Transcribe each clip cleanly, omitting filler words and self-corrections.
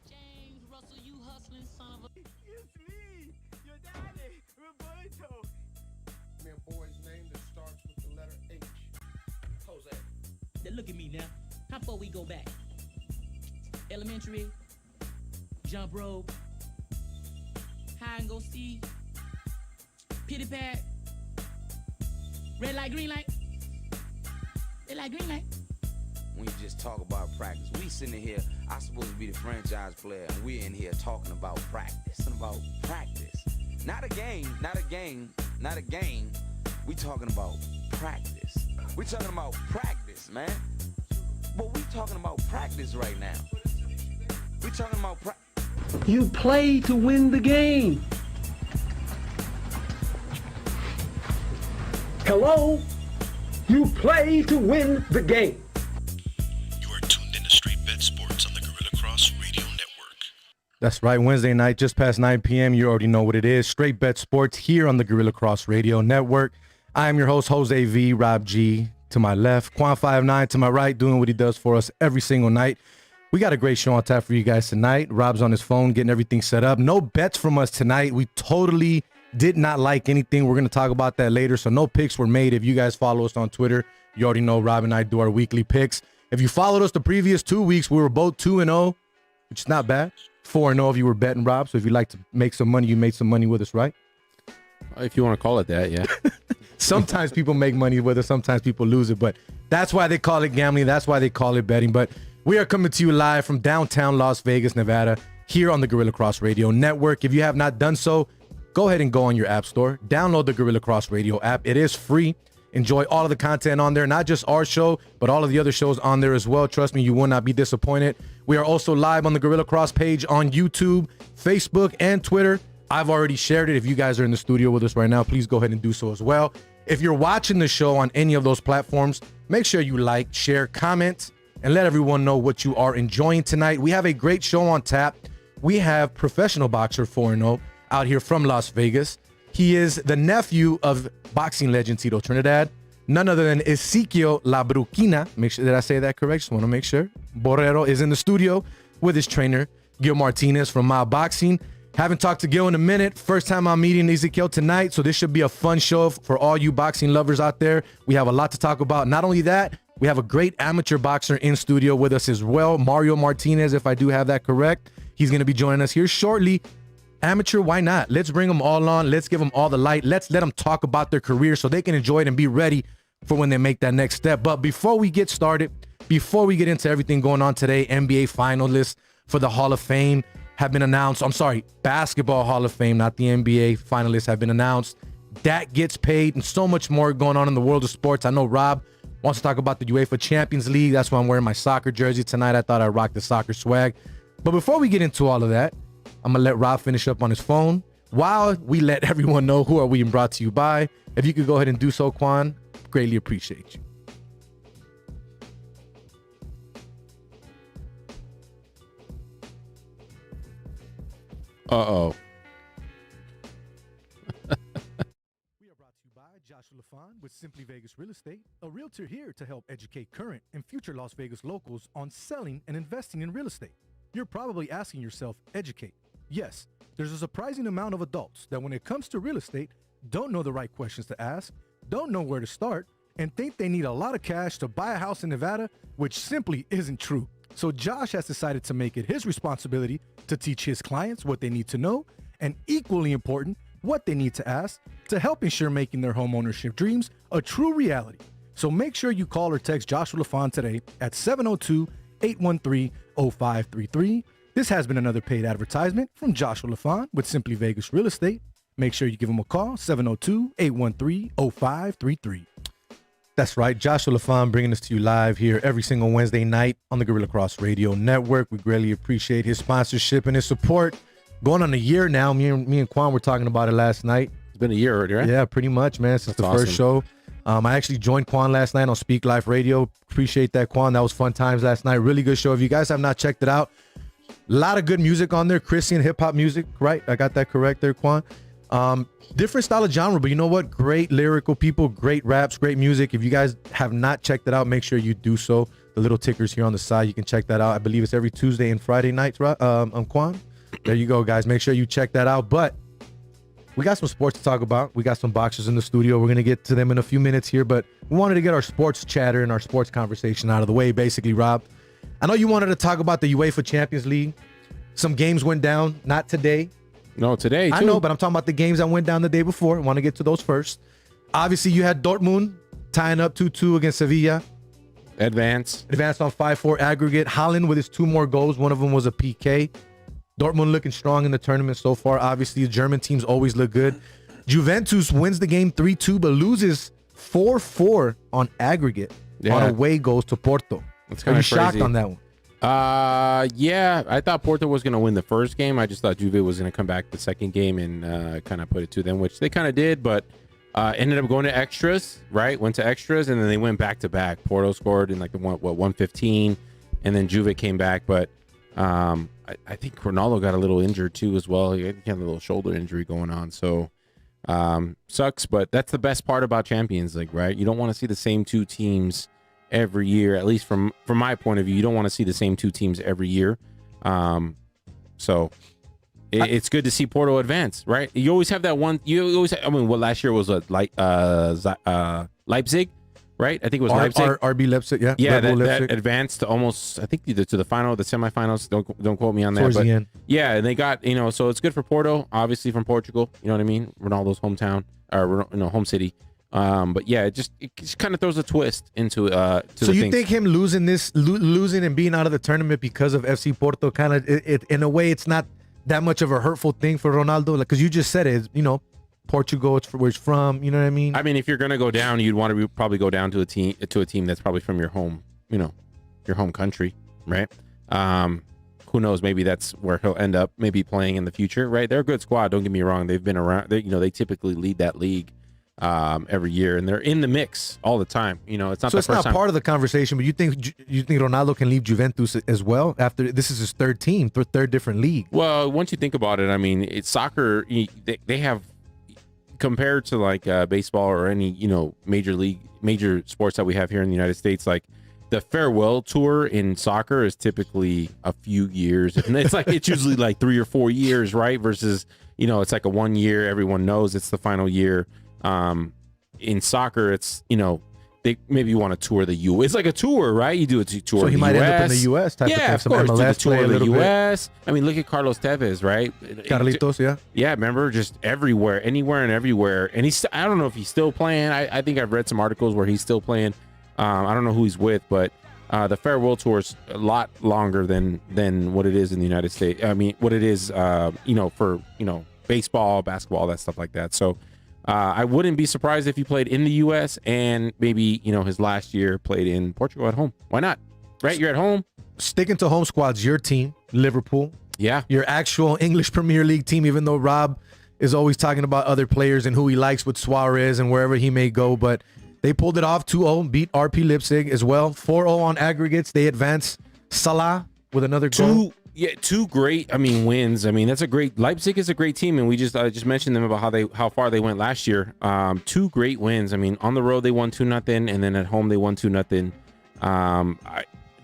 James Russell, you hustling son of a... It's me, your daddy, Roberto. Me a boy's name that starts with the letter H. Jose. Now look at me now. How far we go back? Elementary, jump rope, hide and go seek, pity pat, red light, green light, red light, green light. When you just talk about practice, we sitting here, I'm supposed to be the franchise player, and we're in here talking about practice. Not a game. We talking about practice. We talking about practice, man. But we talking about practice right now. We talking about practice. You play to win the game. Hello? You play to win the game. You are tuned into Straight Bet Sports on the Gorilla Cross Radio Network. That's right, Wednesday night, just past 9 p.m. You already know what it is. Straight Bet Sports here on the Gorilla Cross Radio Network. I am your host, Jose V. Rob G. To my left, Quan59 to my right, doing what he does for us every single night. We got a great show on tap for you guys tonight. Rob's on his phone getting everything set up. No bets from us tonight. We totally did not like anything. We're going to talk about that later. So no picks were made. If you guys follow us on Twitter, you already know Rob and I do our weekly picks. If you followed us the previous 2 weeks, we were both 2-0, which is not bad. 4-0 if you were betting, Rob. So if you like to make some money, you made some money with us, right? If you want to call it that, yeah. Sometimes people make money with it. Sometimes people lose it. But that's why they call it gambling. That's why they call it betting. But we are coming to you live from downtown Las Vegas, Nevada, here on the Gorilla Cross Radio Network. If you have not done so, go ahead and go on your app store. Download the Gorilla Cross Radio app. It is free. Enjoy all of the content on there. Not just our show, but all of the other shows on there as well. Trust me, you will not be disappointed. We are also live on the Gorilla Cross page on YouTube, Facebook, and Twitter. I've already shared it. If you guys are in the studio with us right now, please go ahead and do so as well. If you're watching the show on any of those platforms, make sure you like, share, comment, and let everyone know what you are enjoying tonight. We have a great show on tap. We have professional boxer 4-0 out here from Las Vegas. He is the nephew of boxing legend Tito Trinidad, none other than Ezequiel La Bruquena. Make sure, did I say that correct? Just want to make sure. Borrero is in the studio with his trainer, Gil Martinez from Mob Boxing. Haven't talked to Gil in a minute. First time I'm meeting Ezequiel tonight, so this should be a fun show for all you boxing lovers out there. We have a lot to talk about. Not only that, we have a great amateur boxer in studio with us as well, Mario Martinez, if I do have that correct. He's going to be joining us here shortly. Amateur, why not? Let's bring them all on. Let's give them all the light. Let's let them talk about their career so they can enjoy it and be ready for when they make that next step. But before we get started, before we get into everything going on today, NBA finalists for the Hall of Fame have been announced. I'm sorry, Basketball Hall of Fame, not the NBA finalists, have been announced. That gets paid and so much more going on in the world of sports. I know Rob wants to talk about the UEFA Champions League. That's why I'm wearing my soccer jersey tonight. I thought I'd rock the soccer swag. But before we get into all of that, I'm going to let Rob finish up on his phone while we let everyone know who are we being brought to you by. If you could go ahead and do so, Quan, greatly appreciate you. Uh-oh. We are brought to you by Joshua LaFon with Simply Vegas Real Estate, a realtor here to help educate current and future Las Vegas locals on selling and investing in real estate. You're probably asking yourself, educate. Yes, there's a surprising amount of adults that when it comes to real estate, don't know the right questions to ask, don't know where to start, and think they need a lot of cash to buy a house in Nevada, which simply isn't true. So Josh has decided to make it his responsibility to teach his clients what they need to know, and equally important, what they need to ask to help ensure making their home ownership dreams a true reality. So make sure you call or text Joshua LaFon today at 702-813-0533. This has been another paid advertisement from Joshua LaFon with Simply Vegas Real Estate. Make sure you give him a call, 702-813-0533. That's right, Joshua LaFon bringing us to you live here every single Wednesday night on the Gorilla Cross Radio Network. We greatly appreciate his sponsorship and his support. Going on a year now. Me and Quan were talking about it last night. It's been a year already, right? Yeah, pretty much, man, since That's the first awesome. show. I actually joined Quan last night on Speak Life Radio. Appreciate that, Quan. That was fun times last night. Really good show. If you guys have not checked it out, a lot of good music on there. Christian hip-hop music, right? I got that correct there, Quan. Different style of genre, but you know what? Great lyrical people, great raps, great music. If you guys have not checked it out, make sure you do so. The little tickers here on the side, you can check that out. I believe it's every Tuesday and Friday nights, right? Quan. There you go, guys. Make sure you check that out. But we got some sports to talk about. We got some boxers in the studio. We're going to get to them in a few minutes here, but we wanted to get our sports chatter and our sports conversation out of the way, basically, Rob. I know you wanted to talk about the UEFA Champions League. Some games went down, not today. No, today, too. I know, but I'm talking about the games that went down the day before. I want to get to those first. Obviously, you had Dortmund tying up 2-2 against Sevilla. Advanced on 5-4 aggregate. Haaland with his 2 more goals. One of them was a PK. Dortmund looking strong in the tournament so far. Obviously, the German teams always look good. Juventus wins the game 3-2, but loses 4-4 on aggregate on away goals to Porto. That's Are kind you of shocked crazy on that one? Yeah, I thought Porto was going to win the first game. I just thought Juve was going to come back the second game and kind of put it to them, which they kind of did, but ended up going to extras, right? Went to extras, and then they went back to back. Porto scored in like the 115, and then Juve came back, but I think Ronaldo got a little injured too as well. He had a little shoulder injury going on, so sucks, but that's the best part about Champions League, right? You don't want to see the same 2 teams every year, at least from my point of view. You don't want to see the same 2 teams every year. So it's good to see Porto advance, right? You always have that one. You always. Last year was Leipzig, right? I think it was Leipzig. RB Leipzig, yeah. Yeah, Red Bull that Leipzig. advanced to almost, I think, either to the final or the semifinals. Don't quote me on that. Towards But the end. yeah, and they got, so it's good for Porto, obviously from Portugal. You know what I mean? Ronaldo's hometown, or home city. But yeah, it just kind of throws a twist into So you think him losing and being out of the tournament because of FC Porto kind of it in a way it's not that much of a hurtful thing for Ronaldo, like, because you just said it, Portugal, it's where he's from, you know what I mean? I mean, if you're gonna go down, you'd want to probably go down to a team that's probably from your home, your home country, right? Who knows? Maybe that's where he'll end up, maybe playing in the future, right? They're a good squad. Don't get me wrong. They've been around. They typically lead that league every year, and they're in the mix all the time. It's not. So the it's first not time. part of the conversation, but you think Ronaldo can leave Juventus as well after this is his third team, third different league? Well, once you think about it, I mean, it's soccer. They have, compared to like baseball or any major sports that we have here in the United States, like the farewell tour in soccer is typically a few years, and it's usually like 3 or 4 years, right? Versus it's like a 1 year. Everyone knows it's the final year. In soccer, it's they maybe want to tour the U.S. It's like a tour, right? You do a tour. So he the might US. end up in the U.S. type Yeah, of thing. of course. Some Do the MLS tour play a of the little bit. U.S. I mean, look at Carlos Tevez, right? Carlitos, yeah. Yeah, remember, just everywhere, anywhere and everywhere. And I don't know if he's still playing. I think I've read some articles where he's still playing. I don't know who he's with, but the farewell tour is a lot longer than what it is in the United States. I mean, what it is, for baseball, basketball, that stuff like that. So I wouldn't be surprised if he played in the U.S. and maybe his last year played in Portugal at home. Why not? Right, you're at home. Sticking to home squads, your team, Liverpool. Yeah. Your actual English Premier League team, even though Rob is always talking about other players and who he likes with Suarez and wherever he may go. But they pulled it off 2-0, beat RP Leipzig as well. 4-0 on aggregates. They advance. Salah with another goal. Two great, wins. That's a great. Leipzig is a great team, and I just mentioned them about how far they went last year. 2 great wins. On the road they won 2-0, and then at home they won 2-0.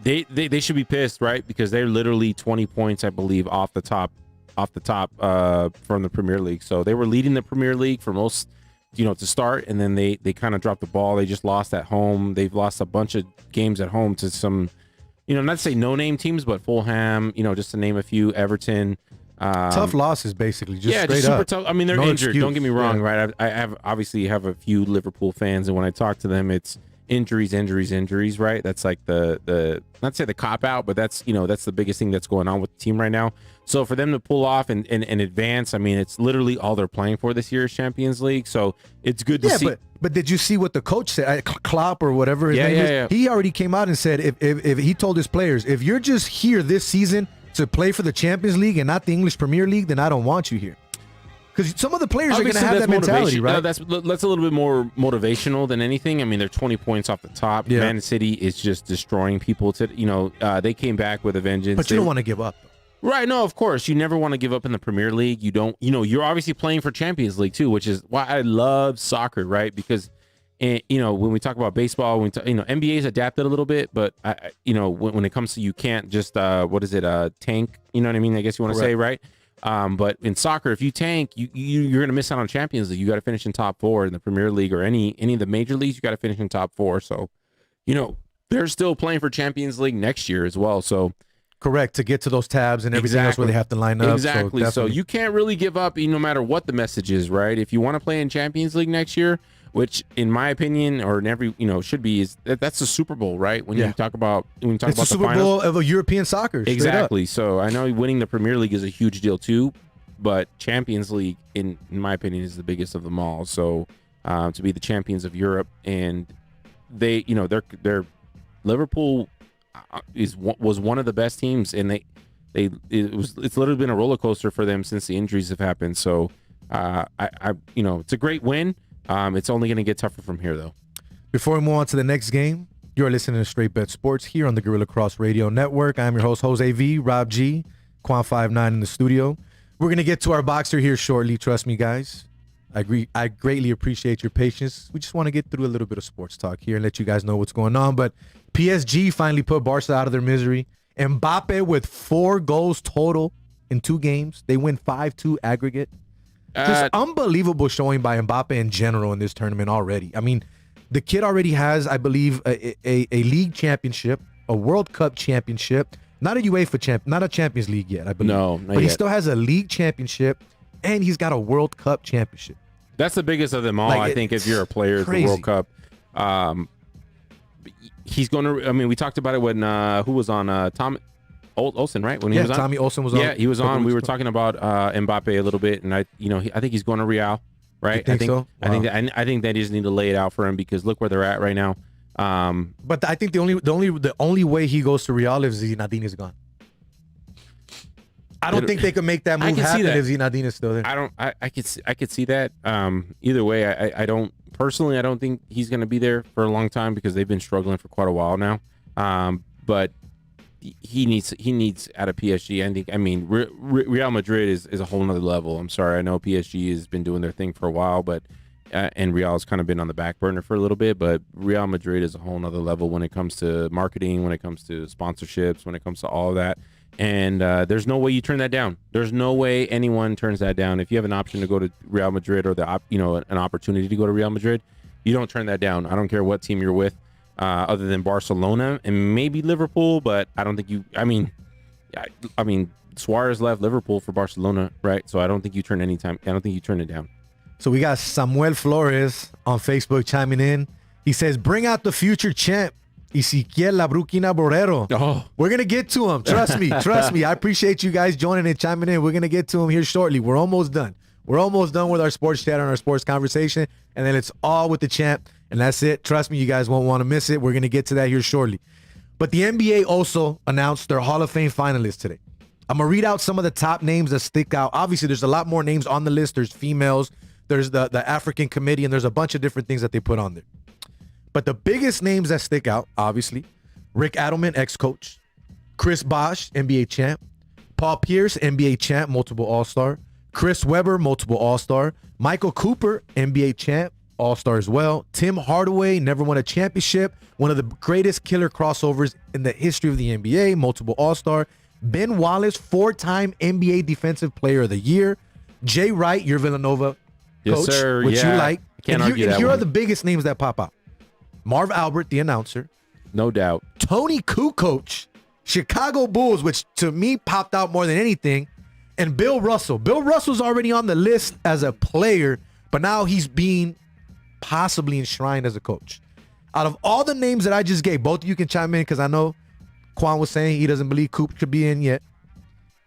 They should be pissed, right? Because they're literally 20 points, I believe, off the top from the Premier League. So they were leading the Premier League for most, to start, and then they kind of dropped the ball. They just lost at home. They've lost a bunch of games at home to some, not to say no-name teams, but Fulham, just to name a few, Everton. Tough losses, basically. Just super up. tough. They're No injured. excuse. Don't get me wrong, right? I have a few Liverpool fans, and when I talk to them, it's injuries, right? That's like the not to say the cop out, but that's that's the biggest thing that's going on with the team right now. So for them to pull off and advance, it's literally all they're playing for this year's Champions League. So it's good to see. But did you see what the coach said? Klopp or whatever his name is? Yeah. He already came out and said if he told his players, if you're just here this season to play for the Champions League and not the English Premier League, then I don't want you here. Because some of the players are going to have that mentality, right? That's a little bit more motivational than anything. They're 20 points off the top. Yeah. Man City is just destroying people. They came back with a vengeance. But you don't want to give up. Right. No, of course. You never want to give up in the Premier League. You don't, you're obviously playing for Champions League too, which is why I love soccer, right? Because, when we talk about baseball, NBA's adapted a little bit, but, when it comes to, you can't just, tank, you know what I mean? I guess you want to say, right? But in soccer, if you tank, you're going to miss out on Champions League. You got to finish in top 4 in the Premier League or any of the major leagues. You got to finish in top 4. So, they're still playing for Champions League next year as well. So, correct, to get to those tabs and everything else where they have to line up. Exactly. So you can't really give up no matter what the message is, right? If you want to play in Champions League next year, which in my opinion, or in every, should be, is that's the Super Bowl, right? When you talk about it's the Super Bowl of a European soccer. Exactly. So I know winning the Premier League is a huge deal too, but Champions League, in my opinion, is the biggest of them all. So to be the champions of Europe, and they're Liverpool was one of the best teams, and it's literally been a roller coaster for them since the injuries have happened. So it's a great win. It's only going to get tougher from here though. Before we move on to the next game, you're listening to Straight Bet Sports here on the Gorilla Cross Radio Network. I'm your host Jose V, Rob G, Quan59 in the studio. We're going to get to our boxer here shortly. Trust me, guys. I greatly appreciate your patience. We just want to get through a little bit of sports talk here and let you guys know what's going on. But PSG finally put Barca out of their misery. Mbappe with 4 goals total in 2 games. They win 5-2 aggregate. Just unbelievable showing by Mbappe in general in this tournament already. I mean, the kid already has, I believe, a league championship, a World Cup championship, not a UEFA champ, not a Champions League yet, I believe. No, not but he yet. still has a league championship, and he's got a World Cup championship. That's the biggest of them all. I think if you're a player, the World Cup. He's going to. I mean, we talked about it when who was on Tom Olsen, right? When he was on, Tommy Olsen was on. Yeah, he was on. We were talking about Mbappe a little bit, and I think he's going to Real, right? You think so? Wow. I think they just need to lay it out for him because look where they're at right now. But I think the only way he goes to Real is Zinedine is gone. I don't think they could make that move happen if Zinedine is still there. I could see that. Either way, I don't personally. I don't think he's going to be there for a long time because they've been struggling for quite a while now. But he needs out of PSG. I mean, Real Madrid is a whole nother level. I'm sorry. I know PSG has been doing their thing for a while, but and Real has kind of been on the back burner for a little bit. But Real Madrid is a whole nother level when it comes to marketing, when it comes to sponsorships, when it comes to all of that. And there's no way you turn that down. There's no way anyone turns that down. If you have an option to go to Real Madrid or an opportunity to go to Real Madrid, you don't turn that down. I don't care what team you're with, other than Barcelona and maybe Liverpool. But I don't think you. I mean, Suarez left Liverpool for Barcelona, right? So I don't think you turn I don't think you turn it down. So we got Samuel Flores on Facebook chiming in. He says, "Bring out the future champ, Ezequiel La Bruquena Borrero." Oh, we're going to get to him. Trust me. Trust me. I appreciate you guys joining and chiming in. We're going to get to him here shortly. We're almost done. We're almost done with our sports chat and our sports conversation. And then it's all with the champ. And that's it. Trust me, you guys won't want to miss it. We're going to get to that here shortly. But the NBA also announced their Hall of Fame finalists today. I'm going to read out some of the top names that stick out. Obviously, there's a lot more names on the list. There's females. There's the African committee. And there's a bunch of different things that they put on there. But the biggest names that stick out, obviously, Rick Adelman, ex-coach. Chris Bosh, NBA champ. Paul Pierce, NBA champ, multiple All-Star. Chris Webber, multiple All-Star. Michael Cooper, NBA champ, All-Star as well. Tim Hardaway, never won a championship. One of the greatest killer crossovers in the history of the NBA, multiple All-Star. Ben Wallace, 4-time NBA Defensive Player of the Year. Jay Wright, your Villanova yes, coach, sir. which Yeah. you like. Can't And argue that here one. are the biggest names that pop out. Marv Albert, the announcer. No doubt. Tony Kukoc, Chicago Bulls, which to me popped out more than anything. And Bill Russell. Bill Russell's already on the list as a player, but now he's being possibly enshrined as a coach. Out of all the names that I just gave, both of you can chime in because I know Quan was saying he doesn't believe Coop should be in yet.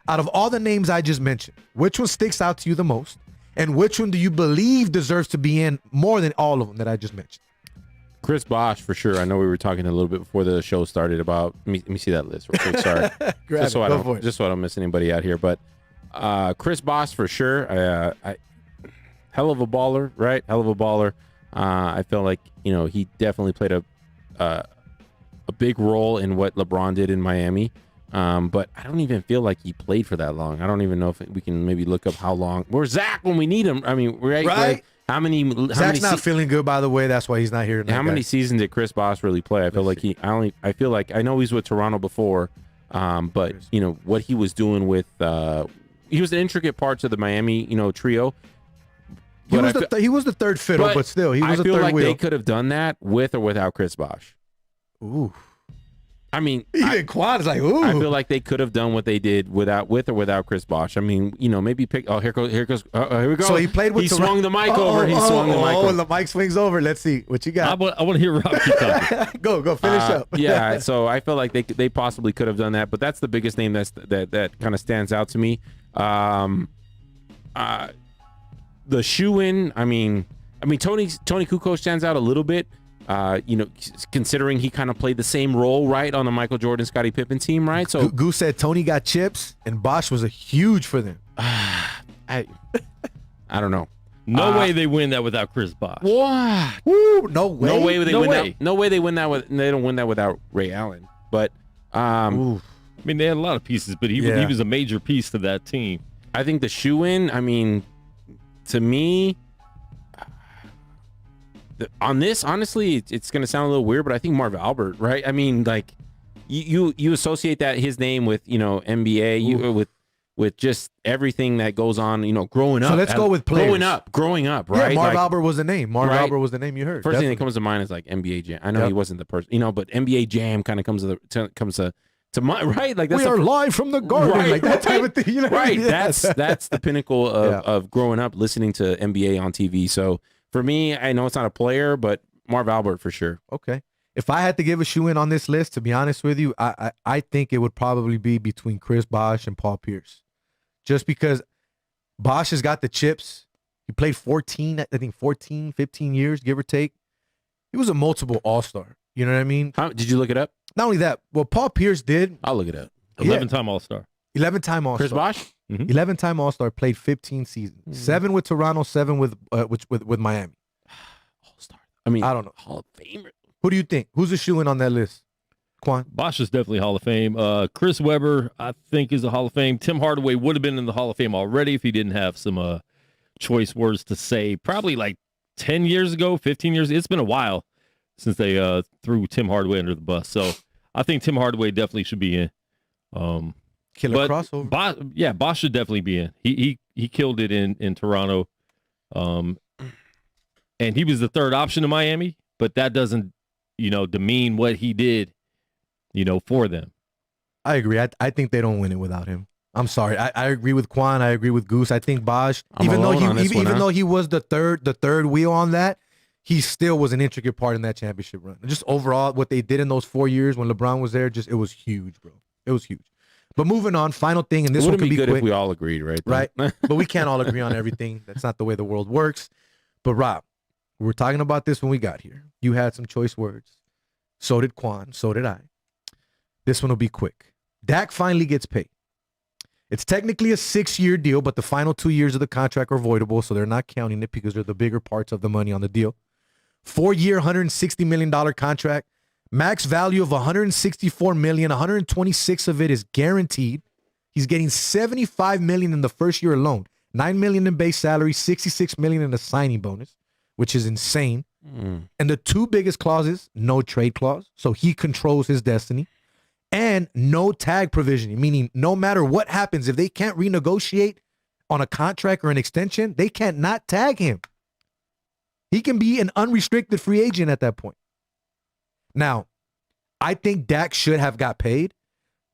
Out of all the names I just mentioned, which one sticks out to you the most? And which one do you believe deserves to be in more than all of them that I just mentioned? Chris Bosh, for sure. I know we were talking a little bit before the show started about. Let me see that list real quick. Sorry, just so I don't miss anybody out here. But Chris Bosh for sure. Hell of a baller, right? Hell of a baller. I feel like he definitely played a big role in what LeBron did in Miami. But I don't even feel like he played for that long. I don't even know if we can maybe look up how long. Where's Zach when we need him? I mean, right? Right. How many? Zach's not feeling good, by the way. That's why he's not here tonight. How many seasons did Chris Bosh really play? I feel like I feel like I know he's with Toronto before, but you know what he was doing with. He was the intricate parts of the Miami, trio. He was the third fiddle, but still, he was a third wheel. I feel like they could have done that with or without Chris Bosh. Ooh. I mean, even Quan is like, ooh. I feel like they could have done what they did with or without Chris Bosh. I mean, maybe pick. Oh, here we go. So he played with. He swung the mic over. He swung the mic over. Oh, the mic swings over. Let's see what you got. I want to hear Rob keep talking. Go finish up. Yeah. So I feel like they possibly could have done that, but that's the biggest name that kind of stands out to me. The shoe-in. I mean, Tony Kukoc stands out a little bit. Considering he kind of played the same role, right, on the Michael Jordan, Scottie Pippen team, right? So Goose said Tony got chips and Bosh was a huge for them. I don't know. No way they win that without Chris Bosh. What? Woo, no way. No way they win that. No way they win that. They don't win that without Ray Allen. But I mean, they had a lot of pieces, but he was a major piece to that team. I think the shoe-in. I mean, to me. On this, honestly, it's going to sound a little weird, but I think Marv Albert, right? I mean, like you associate that his name with NBA, with just everything that goes on, growing up. So let's go with players. Growing up, right? Yeah, Marv Albert was the name. Albert was the name you heard. First thing that comes to mind is like NBA Jam. I know he wasn't the person, but NBA Jam kind of comes to mind, right? Like we are live from the garden, right, like that type of thing. Right. Yes. That's the pinnacle of growing up listening to NBA on TV. So. For me, I know it's not a player, but Marv Albert for sure. Okay. If I had to give a shoe-in on this list, to be honest with you, I think it would probably be between Chris Bosh and Paul Pierce. Just because Bosh has got the chips. He played 15 years, give or take. He was a multiple all-star. You know what I mean? Did you look it up? Not only that, well, Paul Pierce did. I'll look it up. 11-time All-Star. 11-time All-Star. Chris Bosh? 11-time All-Star, played 15 seasons. 7 with Toronto, 7 with Miami. All-Star. I mean, I don't know. Hall of Famer. Who do you think? Who's a shoe-in on that list? Quan? Bosh is definitely Hall of Fame. Chris Webber, I think, is a Hall of Fame. Tim Hardaway would have been in the Hall of Fame already if he didn't have some choice words to say. Probably like 10 years ago, 15 years. It's been a while since they threw Tim Hardaway under the bus. So I think Tim Hardaway definitely should be in. Killer crossover. Bosh should definitely be in. He killed it in Toronto, and he was the third option in Miami. But that doesn't, demean what he did, for them. I agree. I think they don't win it without him. I'm sorry. I agree with Quan. I agree with Goose. I think Bosh, even though he was the third wheel on that, he still was an intricate part in that championship run. Just overall, what they did in those 4 years when LeBron was there, it was huge, bro. It was huge. But moving on, final thing, and this one could be good quick. If we all agreed, right? Right. But we can't all agree on everything. That's not the way the world works. But Rob, we were talking about this when we got here. You had some choice words. So did Quan. So did I. This one will be quick. Dak finally gets paid. It's technically a 6-year deal, but the final 2 years of the contract are voidable, so they're not counting it because they're the bigger parts of the money on the deal. 4-year, $160 million contract. Max value of $164 million. 126 of it is guaranteed. He's getting $75 million in the first year alone. $9 million in base salary, $66 million in a signing bonus, which is insane. And the two biggest clauses, no trade clause, so he controls his destiny, and no tag provision, meaning no matter what happens, if they can't renegotiate on a contract or an extension, they can't not tag him. He can be an unrestricted free agent at that point. Now, I think Dak should have got paid,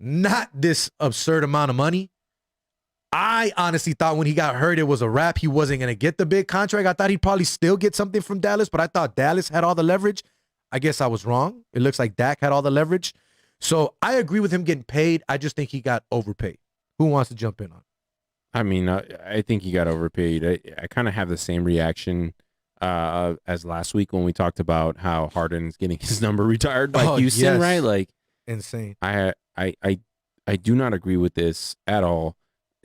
not this absurd amount of money. I honestly thought when he got hurt, it was a wrap. He wasn't going to get the big contract. I thought he'd probably still get something from Dallas, but I thought Dallas had all the leverage. I guess I was wrong. It looks like Dak had all the leverage. So I agree with him getting paid. I just think he got overpaid. Who wants to jump in on it? I mean, I think he got overpaid. I kind of have the same reaction as last week when we talked about how Harden's getting his number retired by Houston, yes. Right? Like insane. I do not agree with this at all.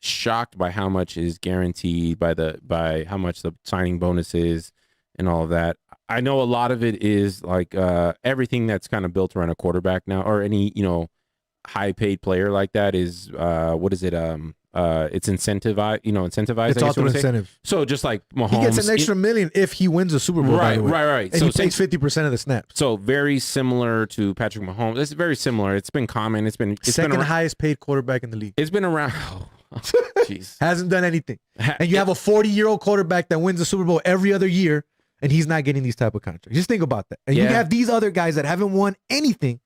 Shocked by how much is guaranteed, by how much the signing bonus is and all of that. I know a lot of it is like everything that's kind of built around a quarterback now, or any high paid player like that is what is it? It's incentivized. It's all through incentive. So just like Mahomes, He gets an extra million if he wins a Super Bowl. Right, by the way. right. And So he takes 50% of the snaps. So very similar to Patrick Mahomes. It's very similar. It's been common. It's Second been highest paid quarterback in the league. It's been around. Jeez. Hasn't done anything. And you have a 40-year-old quarterback that wins the Super Bowl every other year, and he's not getting these type of contracts. Just think about that. And you have these other guys that haven't won anything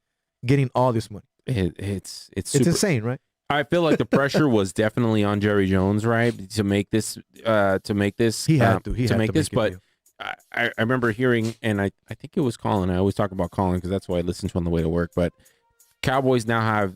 getting all this money. It's super, insane, right? I feel like the pressure was definitely on Jerry Jones, right, to make this. He had to. He had to make this, but deal. I remember hearing, and I think it was Colin. I always talk about Colin because that's what I listen to on the way to work. But Cowboys now have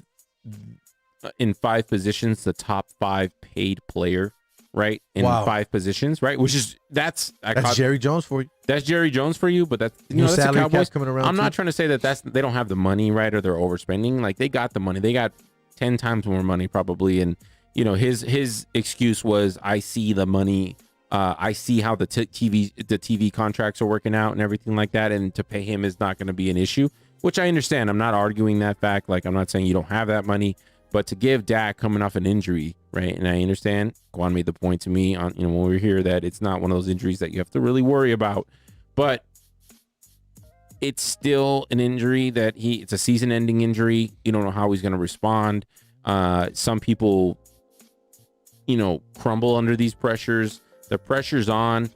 in 5 positions the top 5 paid player, right? In 5 positions, right? Which is that's Jerry Jones for you. That's Jerry Jones for you, but that's that's the Cowboys coming around. I'm not trying to say that they don't have the money, right, or they're overspending. Like they got the money. They got 10 times more money probably, and his excuse was, I see the money. I see how the TV contracts are working out and everything like that, and to pay him is not going to be an issue, which I understand. I'm not arguing that fact. Like I'm not saying you don't have that money, but to give Dak coming off an injury, right? And I understand. Quan made the point to me on when we were here that it's not one of those injuries that you have to really worry about, but it's still an injury that it's a season-ending injury. You don't know how he's going to respond. Some people, crumble under these pressures. The pressure's on.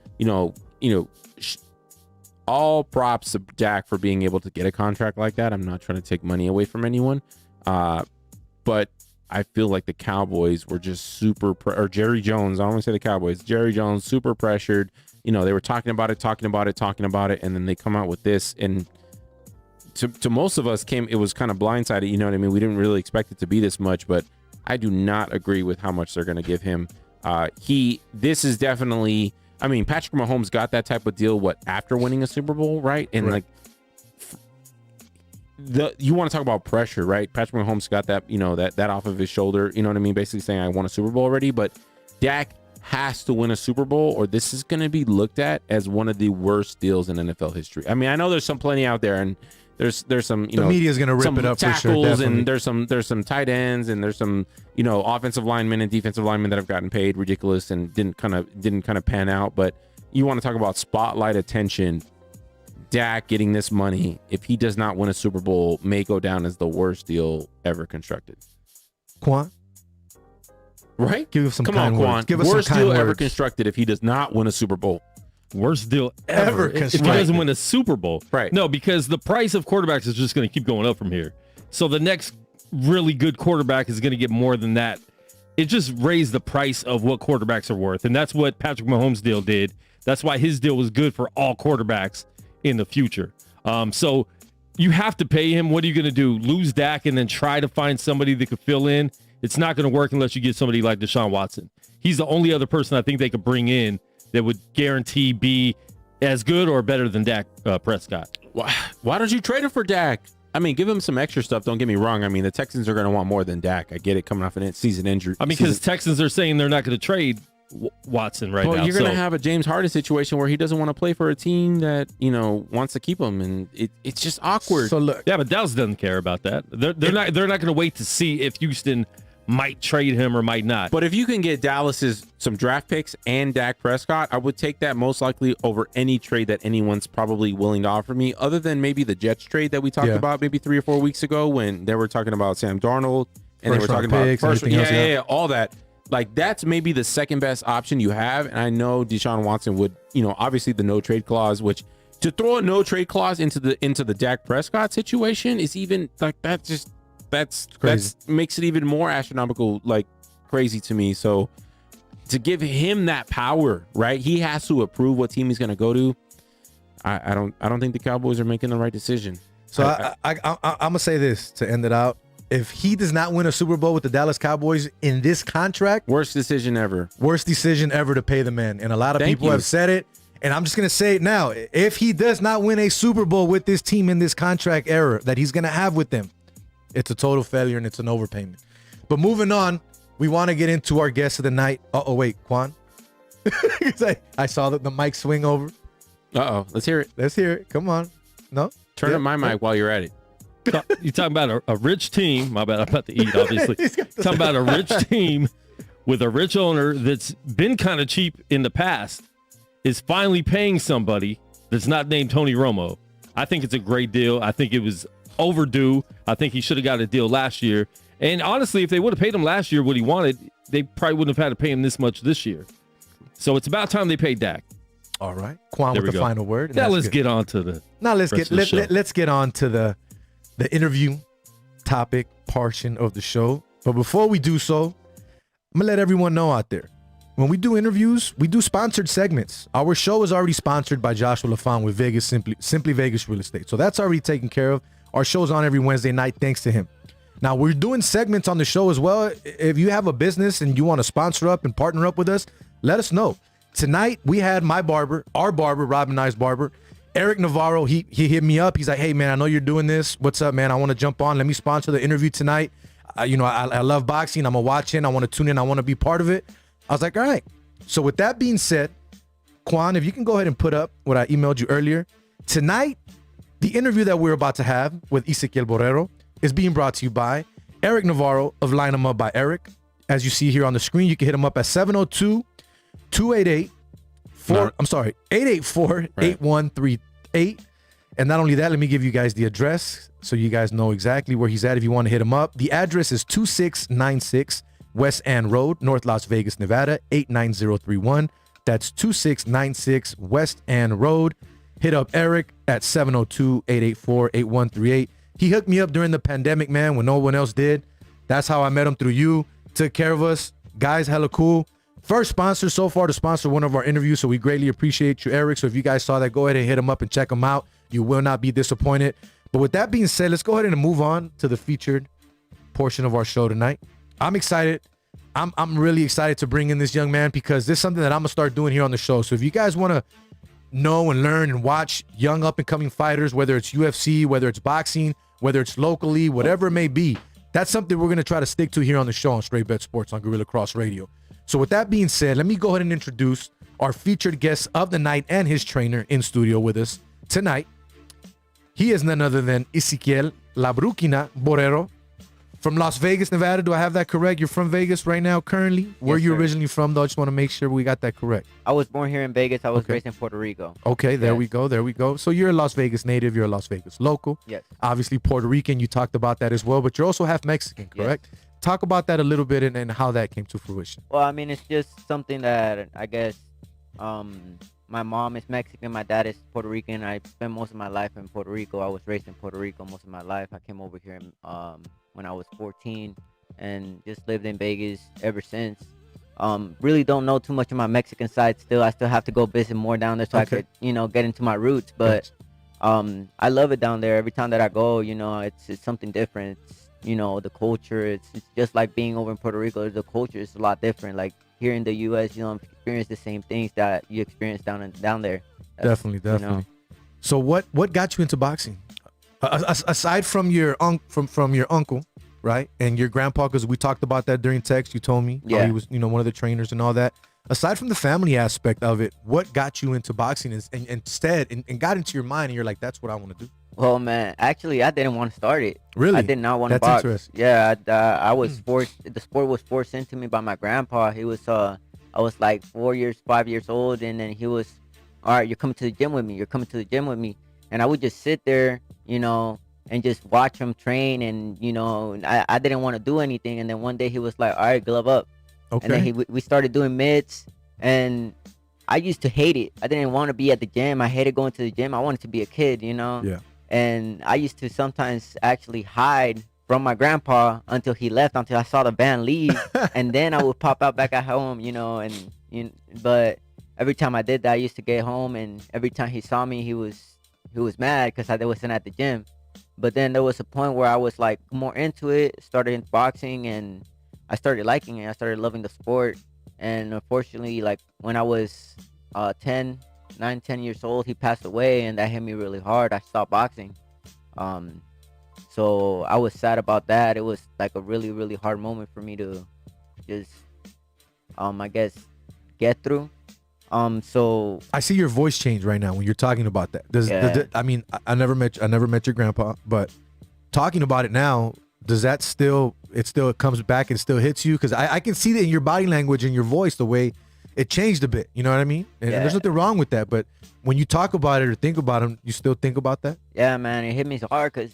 All props to Dak for being able to get a contract like that. I'm not trying to take money away from anyone, but I feel like the Cowboys were just or Jerry Jones. I don't want to say the Cowboys. Jerry Jones super pressured. They were talking about it, and then they come out with this, and to most of us it was kind of blindsided. You know what I mean? We didn't really expect it to be this much, but I do not agree with how much they're going to give him. This is definitely. I mean, Patrick Mahomes got that type of deal after winning a Super Bowl, right? And right. You want to talk about pressure, right? Patrick Mahomes got that, that off of his shoulder. You know what I mean? Basically saying I won a Super Bowl already, but Dak has to win a Super Bowl, or this is going to be looked at as one of the worst deals in NFL history. I mean, I know there's plenty out there, and there's some the media is going to rip it up tackles, for sure, and there's some tight ends, and there's some offensive linemen and defensive linemen that have gotten paid ridiculous and didn't kind of pan out. But you want to talk about spotlight attention. Dak getting this money, if he does not win a Super Bowl, may go down as the worst deal ever constructed. Quan, right? Give us some Come kind on, Quan. words. Give us worst some kind deal ever words. constructed if he does not win a Super Bowl. Worst deal ever if he doesn't win a Super Bowl. Right. No, because the price of quarterbacks is just going to keep going up from here. So the next really good quarterback is going to get more than that. It just raised the price of what quarterbacks are worth. And that's what Patrick Mahomes' deal did. That's why his deal was good for all quarterbacks in the future. So you have to pay him. What are you going to do? Lose Dak and then try to find somebody that could fill in? It's not going to work unless you get somebody like Deshaun Watson. He's the only other person I think they could bring in that would guarantee be as good or better than Dak Prescott. Why don't you trade him for Dak? I mean, give him some extra stuff. Don't get me wrong. I mean, the Texans are going to want more than Dak. I get it, coming off an season injury. I mean, because Texans are saying they're not going to trade Watson now. Well, you're going to have a James Harden situation where he doesn't want to play for a team that, wants to keep him, and it's just awkward. So look, yeah, but Dallas doesn't care about that. They're not going to wait to see if Houston might trade him or might not. But if you can get Dallas's some draft picks and Dak Prescott, I would take that most likely over any trade that anyone's probably willing to offer me, other than maybe the Jets trade that we talked about maybe 3 or 4 weeks ago when they were talking about Sam Darnold and they were talking about first, all that. Like, that's maybe the second best option you have. And I know Deshaun Watson would, obviously the no trade clause, which to throw a no trade clause into the Dak Prescott situation is even like that's makes it even more astronomical, like crazy to me. So to give him that power, right? He has to approve what team he's going to go to. I don't think the Cowboys are making the right decision. So I'm gonna say this to end it out. If he does not win a Super Bowl with the Dallas Cowboys in this contract, worst decision ever to pay the man. And a lot of people have said it, and I'm just gonna say it now. If he does not win a Super Bowl with this team in this contract era that he's gonna have with them, it's a total failure and it's an overpayment. But moving on, we want to get into our guest of the night. Oh wait, Quan. I saw the mic swing over. Let's hear it. Let's hear it. Come on. No? Turn up my mic while you're at it. You talking about a rich team? My bad. I'm about to eat. Obviously, talking about a rich team with a rich owner that's been kind of cheap in the past is finally paying somebody that's not named Tony Romo. I think it's a great deal. I think it was overdue. I think he should have got a deal last year. And honestly, if they would have paid him last year what he wanted, they probably wouldn't have had to pay him this much this year. So it's about time they paid Dak. All right, Quan with the final word. Now let's get on to the. Now let's get on to the interview topic portion of the show. But before we do so, I'm gonna let everyone know out there. When we do interviews, we do sponsored segments. Our show is already sponsored by Joshua LaFon with Vegas Simply Vegas Real Estate. So that's already taken care of. Our show's on every Wednesday night thanks to him. Now we're doing segments on the show as well. If you have a business and you want to sponsor up and partner up with us, let us know. Tonight we had our barber, Rob and I's barber, Eric Navarro. He hit me up. He's like, "Hey man, I know you're doing this. What's up, man? I want to jump on. Let me sponsor the interview tonight. I love boxing. I'm gonna watch in. I want to tune in. I want to be part of it." I was like, all right. So with that being said, Quan, if you can go ahead and put up what I emailed you earlier. Tonight, the interview that we're about to have with Ezequiel Borrero is being brought to you by Eric Navarro of Line 'em Up by Eric. As you see here on the screen, you can hit him up at 884-8138. And not only that, let me give you guys the address so you guys know exactly where he's at if you want to hit him up. The address is 2696 West Ann Road, North Las Vegas, Nevada, 89031. That's 2696 West Ann Road. Hit up Eric at 702-884-8138. He hooked me up during the pandemic, man, when no one else did. That's how I met him, through you. Took care of us. Guys, hella cool. First sponsor so far to sponsor one of our interviews, so we greatly appreciate you, Eric. So if you guys saw that, go ahead and hit him up and check him out. You will not be disappointed. But with that being said, let's go ahead and move on to the featured portion of our show tonight. I'm excited. I'm really excited to bring in this young man because this is something that I'm going to start doing here on the show. So if you guys want to know and learn and watch young up-and-coming fighters, whether it's UFC, whether it's boxing, whether it's locally, whatever it may be, that's something we're going to try to stick to here on the show on Straight Bet Sports on Gorilla Cross Radio. So with that being said, let me go ahead and introduce our featured guest of the night and his trainer in studio with us tonight. He is none other than Ezequiel La Bruquena Borrero from Las Vegas, Nevada. Do I have that correct? You're from Vegas right now currently? Where Yes, you sir. originally from, though? I just want to make sure we got that correct. I was born here in Vegas. I was Okay. raised in Puerto Rico. Okay, there Yes. we go. There we go. So you're a Las Vegas native. You're a Las Vegas local. Yes. Obviously Puerto Rican. You talked about that as well, but you're also half Mexican, correct? Talk about that a little bit and how that came to fruition. Well, I mean, it's just something that I guess my mom is Mexican. My dad is Puerto Rican. I spent most of my life in Puerto Rico. I was raised in Puerto Rico most of my life. I came over here when I was 14 and just lived in Vegas ever since. Really don't know too much of my Mexican side still. I still have to go visit more down there so I could, get into my roots. But I love it down there. Every time that I go, it's something different. It's, the culture, it's just like being over in Puerto Rico. The culture is a lot different. Like here in the U.S., you don't experience the same things that you experience down there. Definitely. So what got you into boxing? Aside from your from your uncle, right, and your grandpa, because we talked about that during text. You told me how Yeah. he was, one of the trainers and all that. Aside from the family aspect of it, what got you into boxing and got into your mind and you're like, that's what I want to do? Well, man, actually, I didn't want to start it. Really? I did not want to That's box. interesting. Yeah, I was forced. The sport was forced into me by my grandpa. He was, I was like 5 years old, and then he was, all right, you're coming to the gym with me. You're coming to the gym with me, and I would just sit there, and just watch him train, and I didn't want to do anything. And then one day he was like, all right, glove up. Okay. And then we started doing mitts, and I used to hate it. I didn't want to be at the gym. I hated going to the gym. I wanted to be a kid, Yeah. And I used to sometimes actually hide from my grandpa until he left, until I saw the van leave, and then I would pop out back at home, but every time I did that, I used to get home, and every time he saw me, he was mad because I wasn't at the gym. But then there was a point where I was like more into it, started in boxing, and I started liking it. I started loving the sport, and unfortunately, like when I was 10 years old, he passed away, and that hit me really hard. I stopped boxing. So I was sad about that. It was like a really, really hard moment for me to just, I guess, get through. So I see your voice change right now when you're talking about that. I mean, I never met your grandpa, but talking about it now, does that still comes back and still hits you? Because I can see that in your body language and your voice, the way it changed a bit. You know what I mean? And there's nothing wrong with that. But when you talk about it or think about him, you still think about that? Yeah, man, it hit me so hard because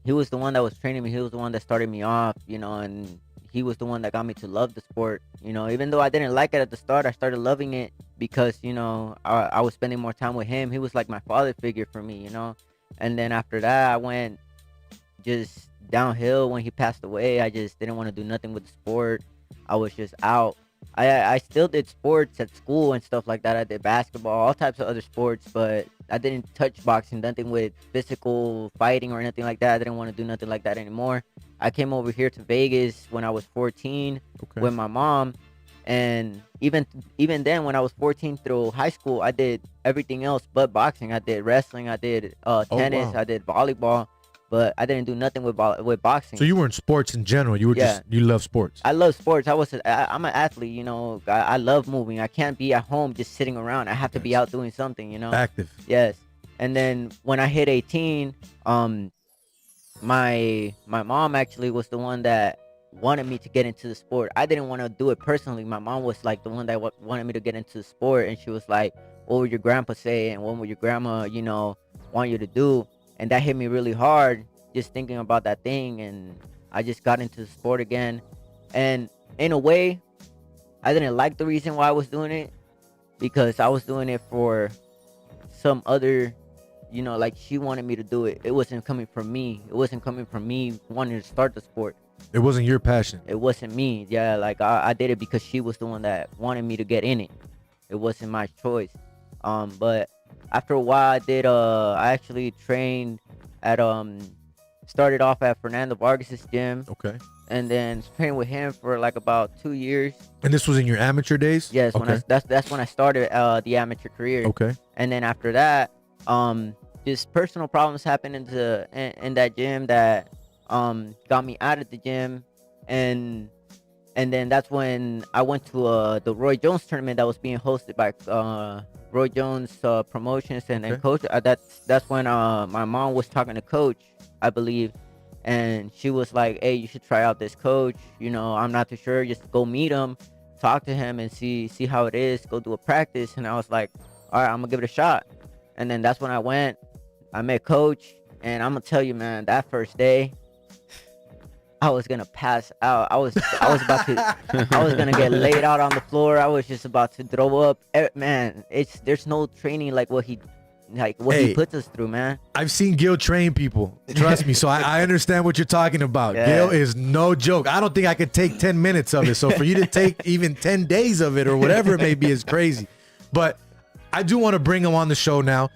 he was the one that was training me. He was the one that started me off, and he was the one that got me to love the sport. Even though I didn't like it at the start, I started loving it because, I was spending more time with him. He was like my father figure for me, And then after that, I went just downhill when he passed away. I just didn't want to do nothing with the sport. I was just out. I still did sports at school and stuff like that. I did basketball, all types of other sports, but I didn't touch boxing, nothing with physical fighting or anything like that. I didn't want to do nothing like that anymore. I came over here to Vegas when I was 14 with my mom. And even then, when I was 14 through high school, I did everything else but boxing. I did wrestling, I did tennis, I did volleyball. But I didn't do nothing with boxing. So you were in sports in general. You were you love sports. I love sports. I'm an athlete. I love moving. I can't be at home just sitting around. I have to be out doing something. Active. Yes. And then when I hit 18, my mom actually was the one that wanted me to get into the sport. I didn't want to do it personally. My mom was like the one that wanted me to get into the sport, and she was like, "What would your grandpa say? And what would your grandma, want you to do?" And that hit me really hard, just thinking about that thing. And I just got into the sport again. And in a way, I didn't like the reason why I was doing it, because I was doing it for some other, like she wanted me to do it. It wasn't coming from me. It wasn't coming from me wanting to start the sport. It wasn't your passion. It wasn't me. Yeah, like I did it because she was the one that wanted me to get in it. It wasn't my choice. But after a while, I actually trained at started off at Fernando Vargas's gym. Okay. And then trained with him for like about 2 years. And this was in your amateur days? Yes. Okay. That's when I started the amateur career. Okay. And then after that, just personal problems happened in that gym that got me out of the gym. And then that's when I went to the Roy Jones tournament that was being hosted by Roy Jones Promotions and Coach. That's when my mom was talking to Coach, I believe, and she was like, "Hey, you should try out this coach. I'm not too sure. Just go meet him, talk to him, and see how it is. Go do a practice." And I was like, "All right, I'm gonna give it a shot." And then that's when I went. I met Coach, and I'm gonna tell you, man, that first day, I was gonna pass out. I was about to. I was gonna get laid out on the floor. I was just about to throw up. Man, there's no training like what he puts us through, man. I've seen Gil train people. Trust me. So I understand what you're talking about. Yeah. Gil is no joke. I don't think I could take 10 minutes of it. So for you to take even 10 days of it or whatever it may be is crazy. But I do want to bring him on the show now.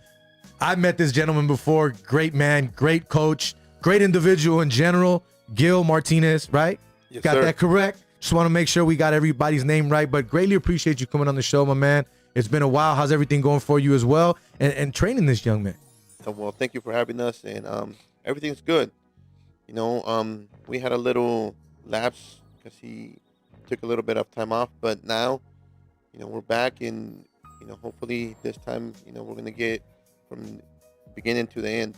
I met this gentleman before. Great man, great coach, great individual in general. Gil Martinez, right? Yes, got sir. that correct? Just want to make sure we got everybody's name right, but greatly appreciate you coming on the show, my man. It's been a while. How's everything going for you as well? And training this young man. Well, thank you for having us, and everything's good. We had a little lapse because he took a little bit of time off, but now, we're back, and hopefully this time, we're gonna get from beginning to the end.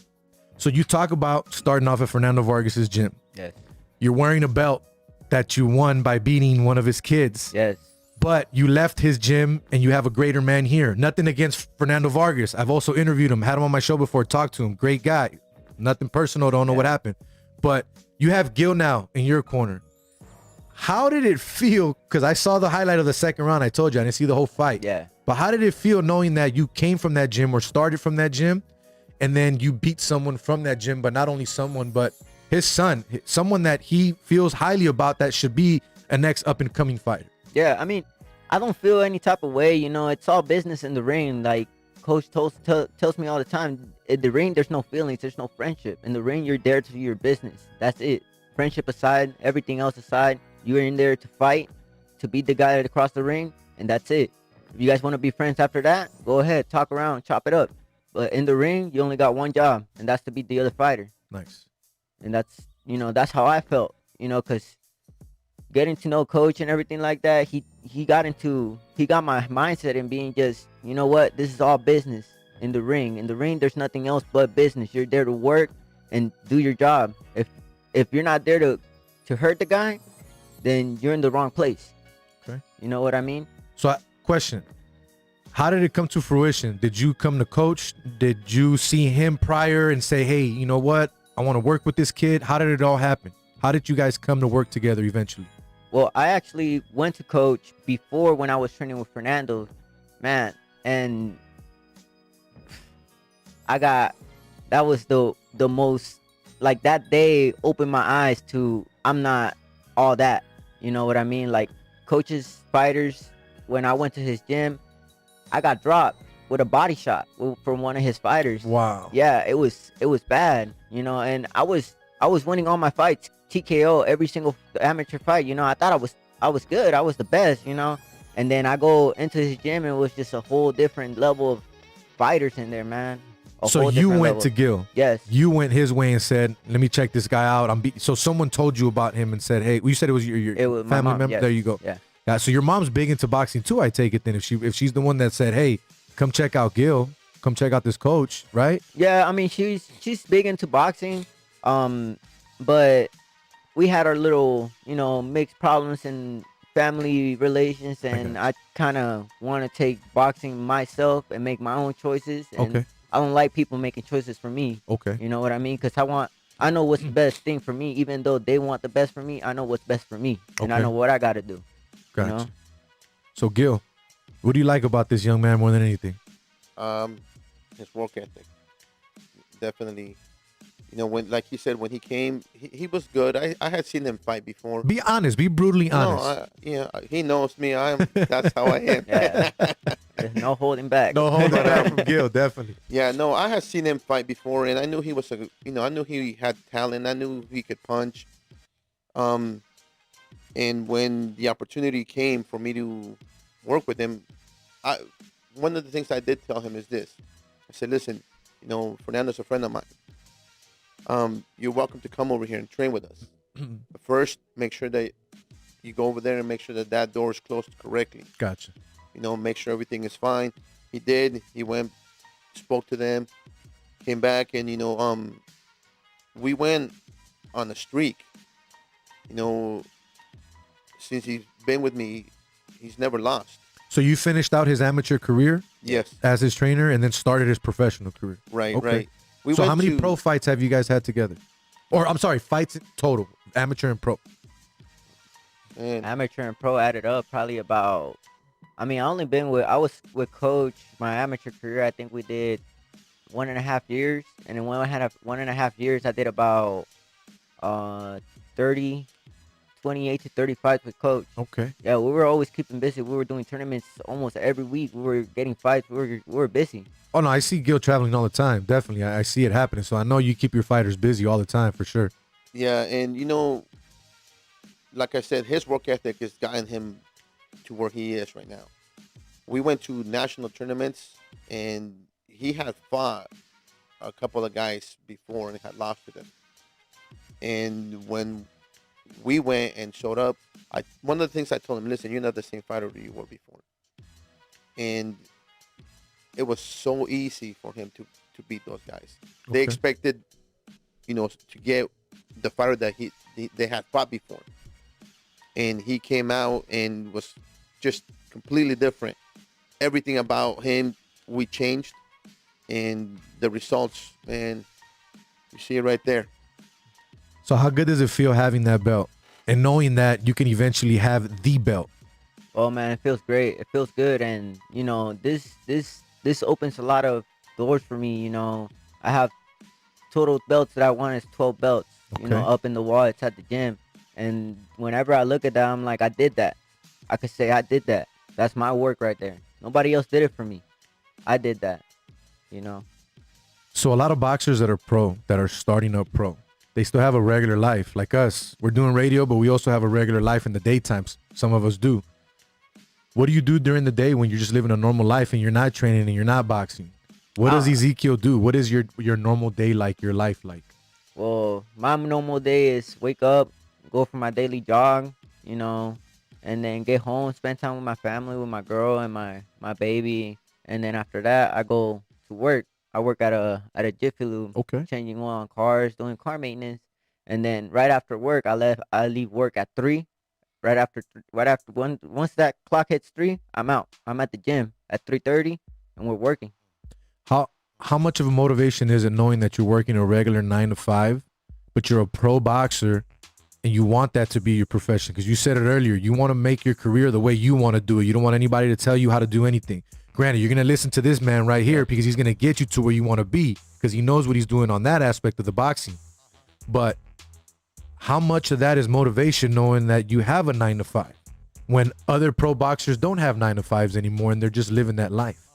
So you talk about starting off at Fernando Vargas's gym. Yes. You're wearing a belt that you won by beating one of his kids. Yes. But you left his gym and you have a greater man here. Nothing against Fernando Vargas. I've also interviewed him, had him on my show before, talked to him. Great guy. Nothing personal. Don't know what happened. But you have Gil now in your corner. How did it feel? Because I saw the highlight of the second round. I told you I didn't see the whole fight. Yeah. But how did it feel knowing that you came from that gym or started from that gym and then you beat someone from that gym, but not only someone, but his son, someone that he feels highly about that should be a next up-and-coming fighter? Yeah, I mean, I don't feel any type of way. It's all business in the ring. Like Coach tells me all the time, in the ring, there's no feelings, there's no friendship. In the ring, you're there to do your business. That's it. Friendship aside, everything else aside, you're in there to fight, to beat the guy across the ring, and that's it. If you guys want to be friends after that, go ahead, talk around, chop it up. But in the ring, you only got one job, and that's to beat the other fighter. Nice. And that's how I felt, because getting to know Coach and everything like that, he got my mindset in being just, this is all business in the ring. In the ring, there's nothing else but business. You're there to work, and do your job. If you're not there to hurt the guy, then you're in the wrong place. Okay. You know what I mean? So, question: how did it come to fruition? Did you come to coach? Did you see him prior and say, "Hey, you know what? I want to work with this kid"? How did it all happen? How did you guys come to work together eventually? Well, I actually went to coach before when I was training with Fernando, man, and that was the most, like, that day opened my eyes to I'm not all that. You know what I mean? Like, coaches, fighters, when I went to his gym, I got dropped with a body shot from one of his fighters. Wow. Yeah, it was bad, you know, and I was winning all my fights, TKO every single amateur fight, you know. I thought I was good. I was the best, you know. And then I go into his gym and it was just a whole different level of fighters in there, man. So you went to Gil. Yes. You went his way and said, "Let me check this guy out." So someone told you about him and said, "Hey," you said it was your my family mom, member. yes. There you go. Yeah. So your mom's big into boxing too, I take it. Then if she's the one that said, "Hey, come check out Gil, come check out this coach," right? Yeah, I mean she's big into boxing, but we had our little, you know, mixed problems in family relations, and I kind of want to take boxing myself and make my own choices. And Okay. I don't like people making choices for me. Okay. You know what I mean? Because I know what's the best thing for me. Even though they want the best for me, I know what's best for me, and I Okay. know what I got to do. Gotcha. You know? So Gil, what do you like about this young man more than anything? His work ethic. Definitely. You know, when, like he said, when he came, he was good. I had seen him fight before. Be honest. Be brutally honest. No, he knows me. That's how I am. Yeah. There's no holding back. No holding back from Gil, definitely. Yeah, no, I had seen him fight before, and I knew he was I knew he had talent. I knew he could punch. And when the opportunity came for me to work with him, one of the things I did tell him is this. I said, "Listen, you know, Fernando's a friend of mine. You're welcome to come over here and train with us. But first, make sure that you go over there and make sure that door is closed correctly. Gotcha. You know, make sure everything is fine." He did. He went, spoke to them, came back, and, you know, we went on a streak. You know, since he's been with me, he's never lost. So you finished out his amateur career? Yes. As his trainer, and then started his professional career. Right, Okay. right. So how many pro fights have you guys had together? Or I'm sorry, fights in total, amateur and pro. Amateur and pro added up probably about. I mean, I was with coach my amateur career. I think we did 1.5 years, and then when I had 1.5 years, I did about 28 to 30 fights with coach. Okay. Yeah, we were always keeping busy. We were doing tournaments almost every week. We were getting fights. We were busy. Oh no, I see Gil traveling all the time. Definitely, I see it happening. So I know you keep your fighters busy all the time for sure. Yeah, and, you know, like I said, his work ethic has gotten him to where he is right now. We went to national tournaments, and he had fought a couple of guys before and had lost to them. And when we went and showed up, one of the things I told him, "Listen, you're not the same fighter you were before." And it was so easy for him to beat those guys. They Okay. expected, you know, to get the fighter that they had fought before. And he came out and was just completely different. Everything about him, we changed. And the results, man, you see it right there. So how good does it feel having that belt and knowing that you can eventually have the belt? Oh man, it feels great. It feels good, and you know, this opens a lot of doors for me. You know, I have total belts that I want is 12 belts. You know, Okay. up in the wall. It's at the gym, and whenever I look at that, I'm like, I did that. I could say I did that. That's my work right there. Nobody else did it for me. I did that. You know. So a lot of boxers that are pro, that are starting up pro, they still have a regular life like us. We're doing radio, but we also have a regular life in the daytime. Some of us do. What do you do during the day when you're just living a normal life and you're not training and you're not boxing? What does Ezequiel do? What is your normal day like, your life like? Well, my normal day is wake up, go for my daily jog, you know, and then get home, spend time with my family, with my girl and my baby. And then after that, I go to work. I work at a Jiffy Lube, Okay. changing oil on cars, doing car maintenance. And then right after work, I leave work at 3. Right after once that clock hits 3, I'm out. I'm at the gym at 3:30, and we're working. How much of a motivation is it knowing that you're working a regular 9 to 5, but you're a pro boxer and you want that to be your profession? Because you said it earlier, you want to make your career the way you want to do it. You don't want anybody to tell you how to do anything. Granted, you're going to listen to this man right here because he's going to get you to where you want to be because he knows what he's doing on that aspect of the boxing. But how much of that is motivation knowing that you have a 9 to 5 when other pro boxers don't have 9 to 5s anymore and they're just living that life?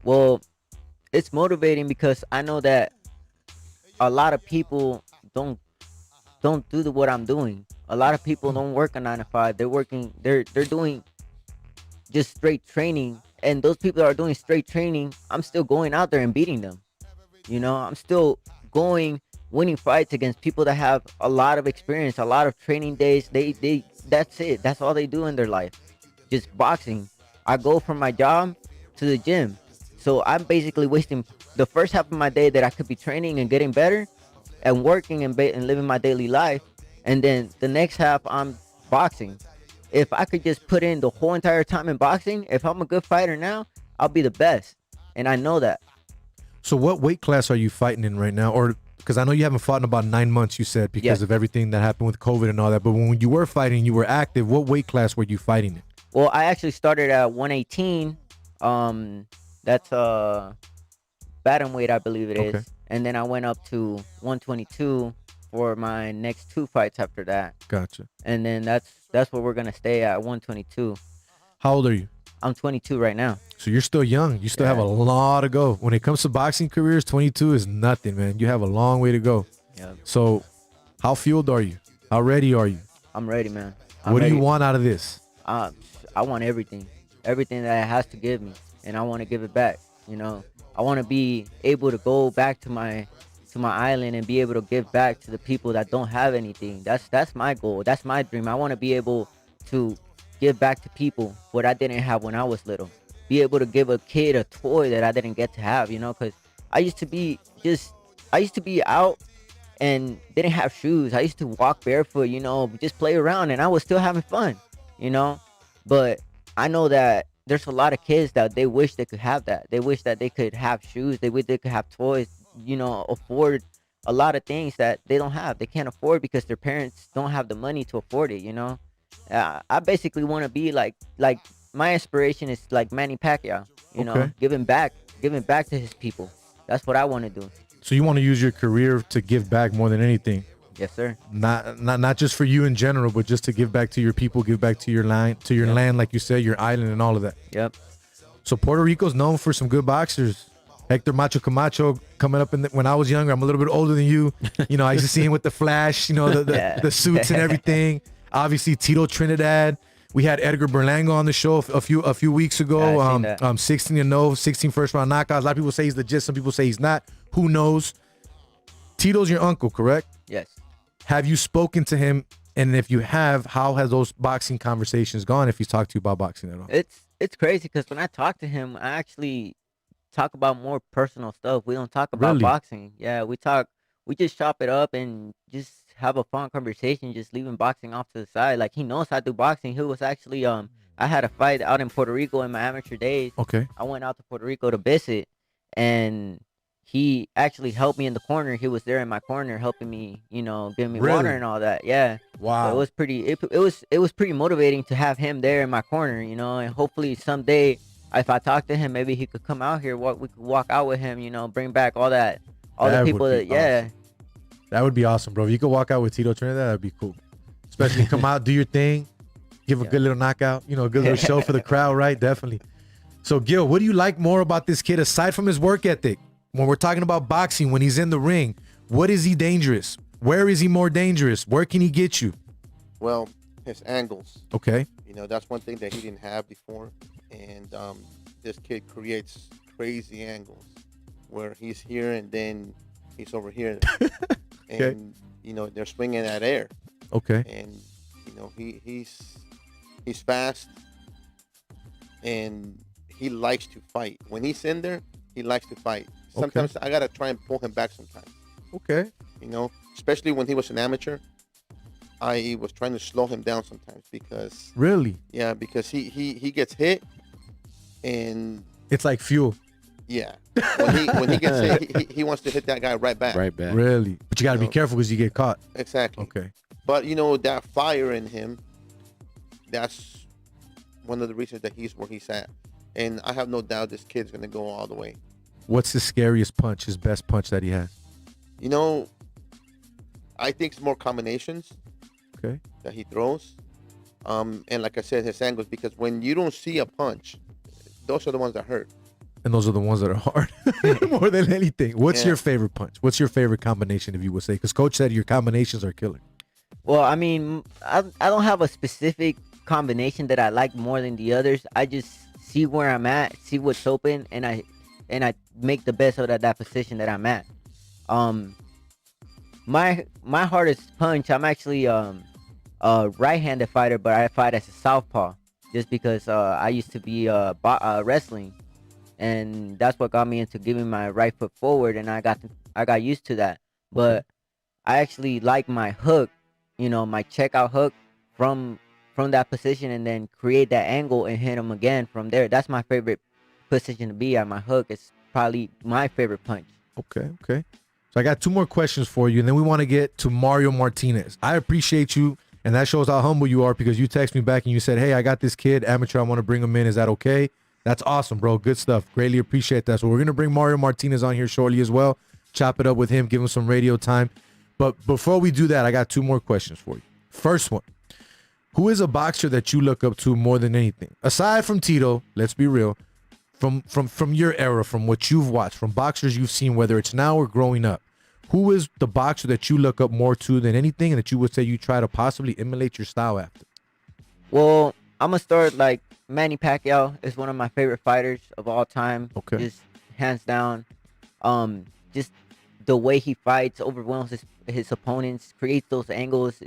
Well, it's motivating because I know that a lot of people don't do what I'm doing. A lot of people don't work a 9 to 5. They're doing just straight training, and those people that are doing straight training, I'm still going out there and beating them. You know, I'm still winning fights against people that have a lot of experience, a lot of training days. They that's it. That's all they do in their life, just boxing. I go from my job to the gym. So I'm basically wasting the first half of my day that I could be training and getting better and working and living my daily life. And then the next half, I'm boxing. If I could just put in the whole entire time in boxing, if I'm a good fighter now, I'll be the best. And I know that. So what weight class are you fighting in right now? Or because I know you haven't fought in about 9 months, you said, because of everything that happened with COVID and all that. But when you were fighting, you were active. What weight class were you fighting in? Well, I actually started at 118. That's bantamweight, I believe it is. And then I went up to 122 for my next 2 fights after that. Gotcha. And then that's where we're gonna stay at 122. How old are you? I'm 22 right now. So you're still young. You still have a lot to go. When it comes to boxing careers, 22 is nothing, man. You have a long way to go. Yep. So how fueled are you? How ready are you? I'm ready, man. What do you want out of this? I want everything that it has to give me, and I want to give it back. You know, I want to be able to go back to my island and be able to give back to the people that don't have anything. That's my goal. That's my dream. I want to be able to give back to people what I didn't have when I was little. Be able to give a kid a toy that I didn't get to have, you know, because I used to be out and didn't have shoes. I used to walk barefoot, you know, just play around, and I was still having fun, you know. But I know that there's a lot of kids that they wish they could have that. They wish that they could have shoes. They wish they could have toys, you know, afford a lot of things that they don't have. They can't afford because their parents don't have the money to afford it, you know. I basically want to be like my inspiration is like Manny Pacquiao, you know, giving back to his people. That's what I want to do. So you want to use your career to give back more than anything? Yes, sir. Not just for you in general, but just to give back to your people, give back to your land, like you said, your island and all of that. Yep. So Puerto Rico's known for some good boxers. Hector Macho Camacho coming up when I was younger. I'm a little bit older than you. You know, I used to see him with the flash, you know, the suits and everything. Obviously, Tito Trinidad. We had Edgar Berlanga on the show a few weeks ago. 16-0, 16 first round knockouts. A lot of people say he's legit. Some people say he's not. Who knows? Tito's your uncle, correct? Yes. Have you spoken to him? And if you have, how has those boxing conversations gone? If he's talked to you about boxing at all? It's crazy because when I talk to him, I actually talk about more personal stuff. We don't talk about boxing. Yeah, we just chop it up and just have a fun conversation, just leaving boxing off to the side. Like, he knows I do boxing. He was actually I had a fight out in Puerto Rico in my amateur days. Okay. I went out to Puerto Rico to visit, and he actually helped me in the corner. He was there in my corner helping me, you know, giving me water and all that. Yeah. Wow. So it was pretty motivating to have him there in my corner, you know, and hopefully someday if I talk to him, maybe he could come out here, we could walk out with him, you know, bring back all the people that, awesome. That would be awesome, bro. If you could walk out with Tito Trinidad, that'd be cool. Especially come out, do your thing, give a good little knockout, you know, a good little show for the crowd, right? Definitely. So, Gil, what do you like more about this kid aside from his work ethic? When we're talking about boxing, when he's in the ring, what is he dangerous? Where is he more dangerous? Where can he get you? Well, his angles. Okay. You know, that's one thing that he didn't have before. And this kid creates crazy angles where he's here and then he's over here. And, you know, they're swinging that air. Okay. And, you know, he's fast and he likes to fight. When he's in there, he likes to fight. sometimes I gotta try and pull him back sometimes. Okay. You know, especially when he was an amateur, I was trying to slow him down sometimes because Really? because he gets hit, and It's like fuel. yeah, when he gets hit, he wants to hit that guy right back. Right back. Really? But you got to be No. careful because you get caught. Exactly. Okay. But that fire in him, that's one of the reasons that he's where he's at, and I have no doubt this kid's gonna go all the way. What's his scariest punch, his best punch that he has? I think it's more combinations Okay. that he throws. And like I said, his angles, because when you don't see a punch, those are the ones that hurt. And those are the ones that are hard more than anything. What's Yeah. your favorite punch? What's your favorite combination, if you would say? Because Coach said your combinations are killer. Well, I mean, I don't have a specific combination that I like more than the others. I just see where I'm at, see what's open, and I make the best out of that position that I'm at. My hardest punch, I'm actually a right-handed fighter, but I fight as a southpaw, just because I used to be wrestling, and that's what got me into giving my right foot forward, and I got used to that. But I actually like my hook, my checkout hook from that position, and then create that angle and hit him again from there. That's my favorite position to be at. My hook is probably my favorite punch. Okay. So I got two more questions for you, and then we want to get to Mario Martinez. I appreciate you, and that shows how humble you are, because you text me back and you said, hey, I got this kid, amateur, I want to bring him in. Is that okay? That's awesome, bro. Good stuff. Greatly appreciate that. So we're going to bring Mario Martinez on here shortly as well. Chop it up with him, give him some radio time. But before we do that, I got two more questions for you. First one, who is a boxer that you look up to more than anything? Aside from Tito, let's be real, from your era, from what you've watched, from boxers you've seen, whether it's now or growing up, who is the boxer that you look up more to than anything, and that you would say you try to possibly emulate your style after? Well, I'm going to start like Manny Pacquiao is one of my favorite fighters of all time. Okay. Just hands down. Just the way he fights, overwhelms his opponents, creates those angles.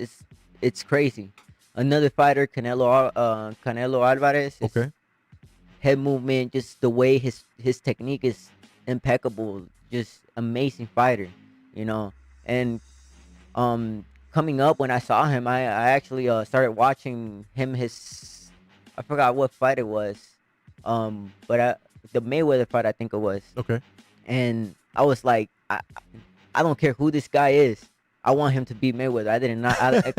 It's crazy. Another fighter, Canelo Alvarez. Okay. Head movement, just the way his technique is impeccable. Just amazing fighter, And coming up, when I saw him, I actually started watching him. I forgot what fight it was, but the Mayweather fight, I think it was. Okay. And I was like, I don't care who this guy is. I want him to beat Mayweather.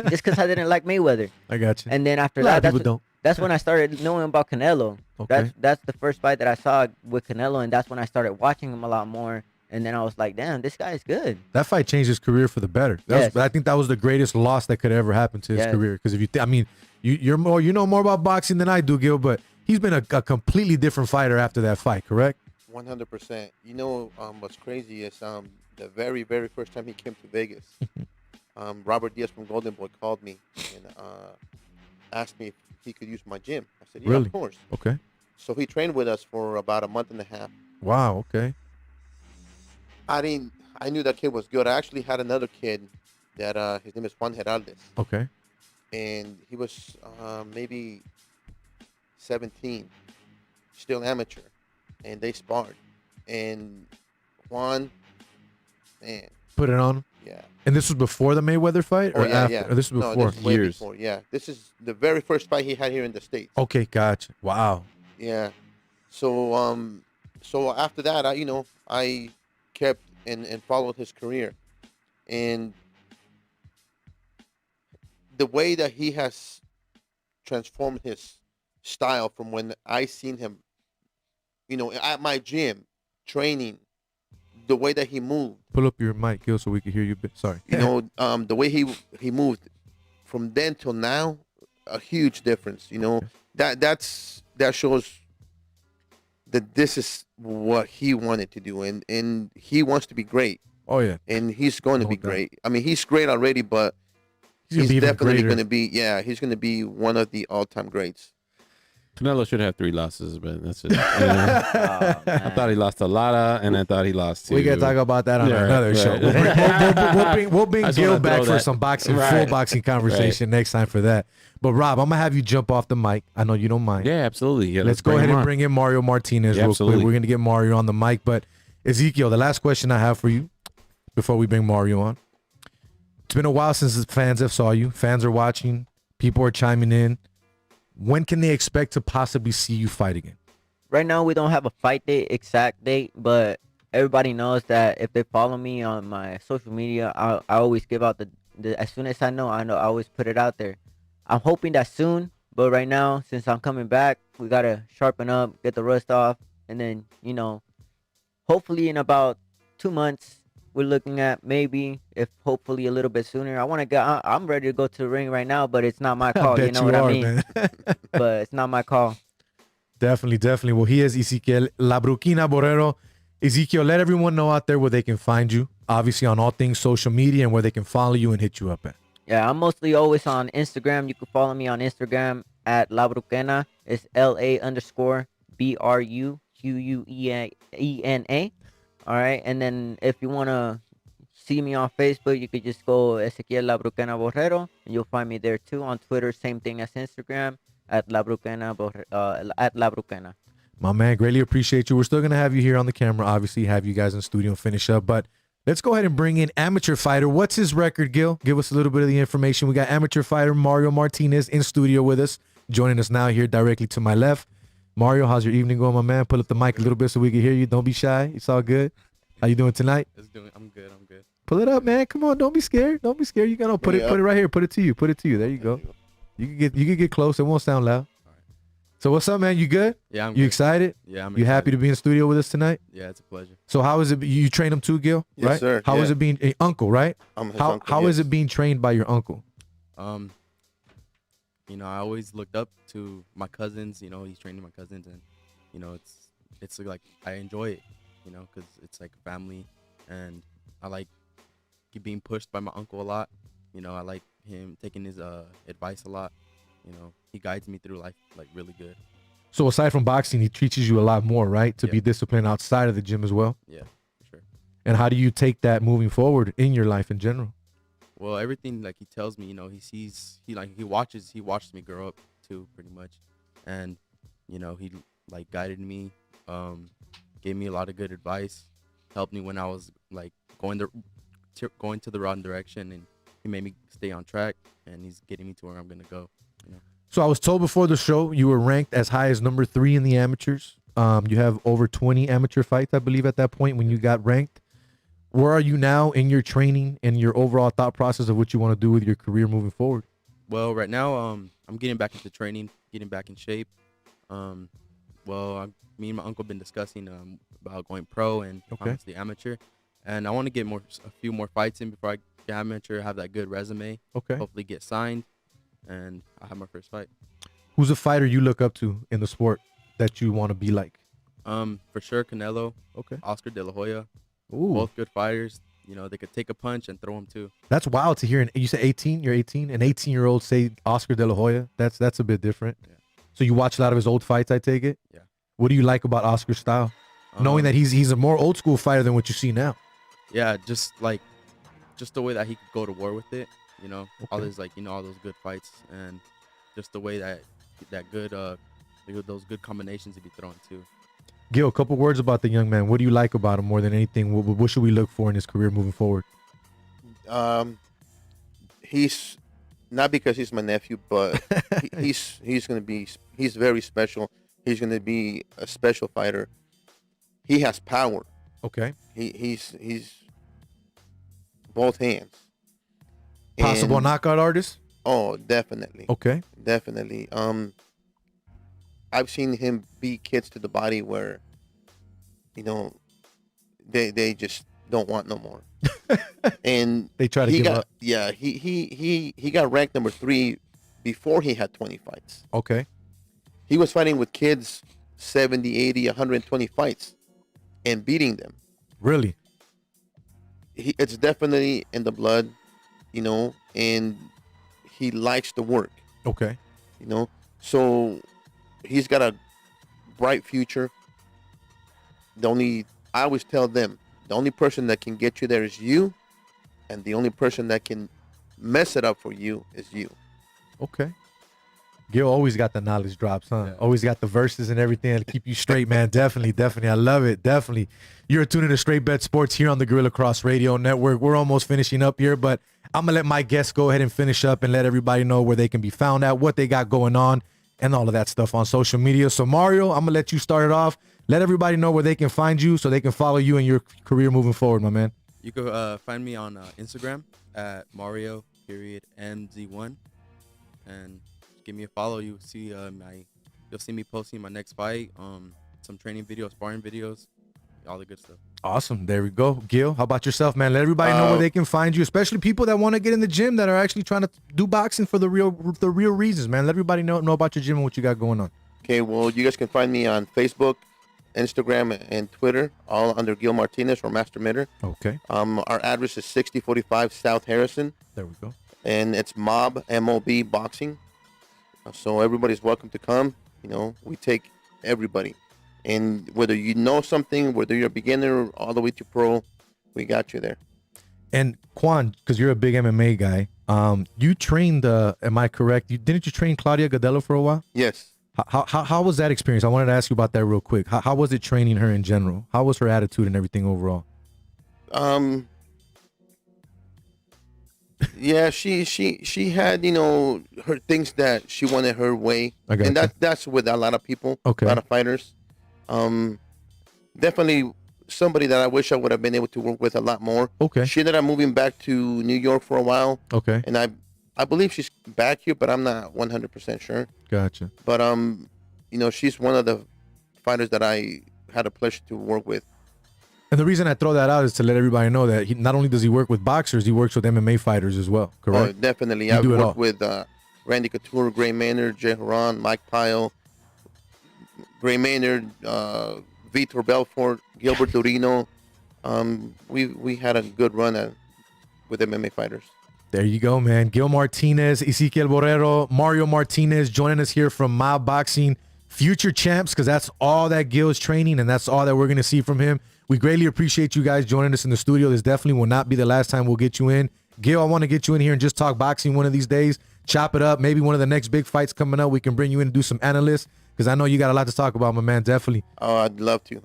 Just because I didn't like Mayweather. I got you. And then after A lot that, of people don't. that's when I started knowing about Canelo. Okay. That's the first fight that I saw with Canelo, and that's when I started watching him a lot more. And then I was like, damn, this guy's good. That fight changed his career for the better. I think that was the greatest loss that could ever happen to his career. Because if you you know more about boxing than I do, Gil, but he's been a completely different fighter after that fight, correct? 100%. What's crazy is the very, very first time he came to Vegas, Robert Diaz from Golden Boy called me and asked me if he could use my gym. I said, yeah, Really? of course. Okay. So he trained with us for about a month and a half. Wow. Okay. I knew that kid was good. I actually had another kid that his name is Juan Heraldez. Okay. And he was maybe 17, still amateur, and they sparred. And Juan, man, put it on him. Yeah. And this was before the Mayweather fight, or after? Yeah. Or this was No, before? this is way before. Yeah, this is the very first fight he had here in the States. Okay, gotcha. Wow. Yeah. So so after that, I kept and followed his career, and the way that he has transformed his style from when I seen him, at my gym training, the way that he moved. Pull up your mic, Gil, so we can hear you. Sorry. The way he moved from then till now, a huge difference. That shows that this is what he wanted to do, and he wants to be great. Oh yeah. And he's going to No be doubt. great. I mean, he's great already, but He's gonna be even definitely greater. going to be. Yeah, he's going to be one of the all-time greats. Canelo should have 3 losses, but that's it. I thought he lost a lot, and I thought he lost 2. We can talk about that on Yeah, another right. show. We'll bring I just Gil wanna back throw for that- some boxing, full Right. boxing conversation next time for that. But Rob, I'm gonna have you jump off the mic. I know you don't mind. Yeah, absolutely. Yeah, Let's go ahead him and on. bring in Mario Martinez Yeah, real absolutely. quick. We're gonna get Mario on the mic, but Ezequiel, the last question I have for you before we bring Mario on. It's been a while since the fans have saw you. Fans are watching. People are chiming in. When can they expect to possibly see you fight again? Right now, we don't have a fight date, exact date, but everybody knows that if they follow me on my social media, I always give out the as soon as I know, I always put it out there. I'm hoping that soon, but right now, since I'm coming back, we gotta sharpen up, get the rust off, and then, you know, hopefully in about 2 months, we're looking at maybe, if hopefully a little bit sooner. I'm ready to go to the ring right now, but it's not my call. bet You know you what are, I mean? man. But it's not my call. Definitely. Well, he is Ezequiel La Bruquena Borrero. Ezequiel, let everyone know out there where they can find you, obviously on all things social media, and where they can follow you and hit you up at. Yeah, I'm mostly always on Instagram. You can follow me on Instagram at La Bruquena. It's LA_BRUQUENA. All right. And then if you want to see me on Facebook, you could just go Ezequiel La Bruquena Borrero, and you'll find me there too. On Twitter, same thing as Instagram at La Bruquena, at La Bruquena. My man, greatly appreciate you. We're still going to have you here on the camera, obviously, have you guys in the studio and finish up. But let's go ahead and bring in amateur fighter. What's his record, Gil? Give us a little bit of the information. We got amateur fighter Mario Martinez in studio with us, joining us now here directly to my left. Mario, how's your evening going, my man? Pull up the mic a little bit so we can hear you. Don't be shy. It's all good. How you doing tonight? I'm good. Pull it up, man. Come on, don't be scared. You gotta put it right here. Put it to you. There you go. You can get close. It won't sound loud. So what's up, man? You good? Yeah, I'm You good. excited? Yeah, I'm You happy excited. to be in the studio with us tonight? Yeah, it's a pleasure. So how is it? You train him too, Gil? Yes, right? sir. How is Yeah. it being uncle? Right? I'm his how uncle, how is yes. it being trained by your uncle? I always looked up to my cousins. He's training my cousins, and it's like I enjoy it. Because it's like family, and I like being pushed by my uncle a lot. I like him taking his advice a lot. He guides me through life like really good. So aside from boxing, he teaches you a lot more, right? To Yeah. be disciplined outside of the gym as well. Yeah, for sure. And how do you take that moving forward in your life in general? Well, everything like he tells me, he watches me grow up too, pretty much, and he like guided me, gave me a lot of good advice, helped me when I was like going to the wrong direction, and he made me stay on track, and he's getting me to where I'm gonna go. So I was told before the show you were ranked as high as number 3 in the amateurs. You have over 20 amateur fights, I believe, at that point when you got ranked. Where are you now in your training and your overall thought process of what you want to do with your career moving forward? Well, right now, I'm getting back into training, getting back in shape. Me and my uncle been discussing about going pro and honestly amateur, and I want to get a few more fights in before I get amateur, have that good resume. Okay. Hopefully get signed, and I have my first fight. Who's a fighter you look up to in the sport that you want to be like? For sure, Canelo. Okay. Oscar De La Hoya. Ooh. Both good fighters. They could take a punch and throw them too. That's wild to hear. And you said 18. You're 18. An 18-year-old say Oscar De La Hoya. That's a bit different. Yeah. So you watch a lot of his old fights, I take it. Yeah. What do you like about Oscar's style, knowing that he's a more old school fighter than what you see now? Yeah, just the way that he could go to war with it. All his all those good fights, and just the way that good those good combinations he'd be throwing too. Gil, a couple words about the young man. What do you like about him more than anything? What should we look for in his career moving forward? He's not because he's my nephew, but he's very special. He's gonna be a special fighter. He has power. Okay. He's both hands. Possible And- knockout artist? Oh, definitely. Okay. Definitely. I've seen him beat kids to the body where, they just don't want no more. And They try to he give got, up. Yeah, he got ranked number 3 before he had 20 fights. Okay. He was fighting with kids 70, 80, 120 fights and beating them. Really? It's definitely in the blood, and he likes to work. Okay. So he's got a bright future. I always tell them, the only person that can get you there is you, and the only person that can mess it up for you is you. Okay. Gil always got the knowledge drops, huh? Always got the verses and everything to keep you straight, man. Definitely. I love it. Definitely. You're tuning to Straight Bet Sports here on the Gorilla Cross Radio Network. We're almost finishing up here, but I'm going to let my guests go ahead and finish up and let everybody know where they can be found at, what they got going on, and all of that stuff on social media. So, Mario, I'm going to let you start it off. Let everybody know where they can find you so they can follow you and your career moving forward, my man. You can find me on Instagram at Mario.MZ1 and give me a follow. You'll see me posting my next fight, some training videos, sparring videos, all the good stuff. Awesome. There we go. Gil, how about yourself, man? Let everybody know where they can find you, especially people that want to get in the gym that are actually trying to do boxing for the real reasons, man. Let everybody know about your gym and what you got going on. Okay, well, you guys can find me on Facebook, Instagram, and Twitter, all under Gil Martinez or Master Mitter. Okay. Our address is 6045 South Harrison. There we go. And it's Mob, M-O-B, Boxing. So everybody's welcome to come. You know, we take everybody. And whether you know something, whether you're a beginner all the way to pro, we got you there. And Quan, because you're a big MMA guy, you trained, am I correct? Didn't you train Claudia Gadello for a while? Yes. How was that experience? I wanted to ask you about that real quick. How was it training her in general? How was her attitude and everything overall? Yeah, she had, you know, her things that she wanted her way. And that's with a lot of people, a lot of fighters. Definitely somebody that I wish I would have been able to work with a lot more. Okay. She ended up moving back to New York for a while. Okay. And I believe she's back here, but I'm not 100% sure. Gotcha. But you know, she's one of the fighters that I had a pleasure to work with. And the reason I throw that out is to let everybody know that not only does he work with boxers, he works with MMA fighters as well. Correct? Oh, definitely. I've worked with Randy Couture, Gray Maynard, Jay Haran, Mike Pyle, Gray Maynard, Vitor Belfort, Gilbert Dorino. We had a good run with MMA fighters. There you go, man. Gil Martinez, Ezequiel Borrero, Mario Martinez joining us here from Mob Boxing. Future champs, because that's all that Gil is training, and that's all that we're going to see from him. We greatly appreciate you guys joining us in the studio. This definitely will not be the last time we'll get you in. Gil, I want to get you in here and just talk boxing one of these days. Chop it up. Maybe one of the next big fights coming up, we can bring you in and do some analysts, because I know you got a lot to talk about, my man, definitely. Oh, I'd love to,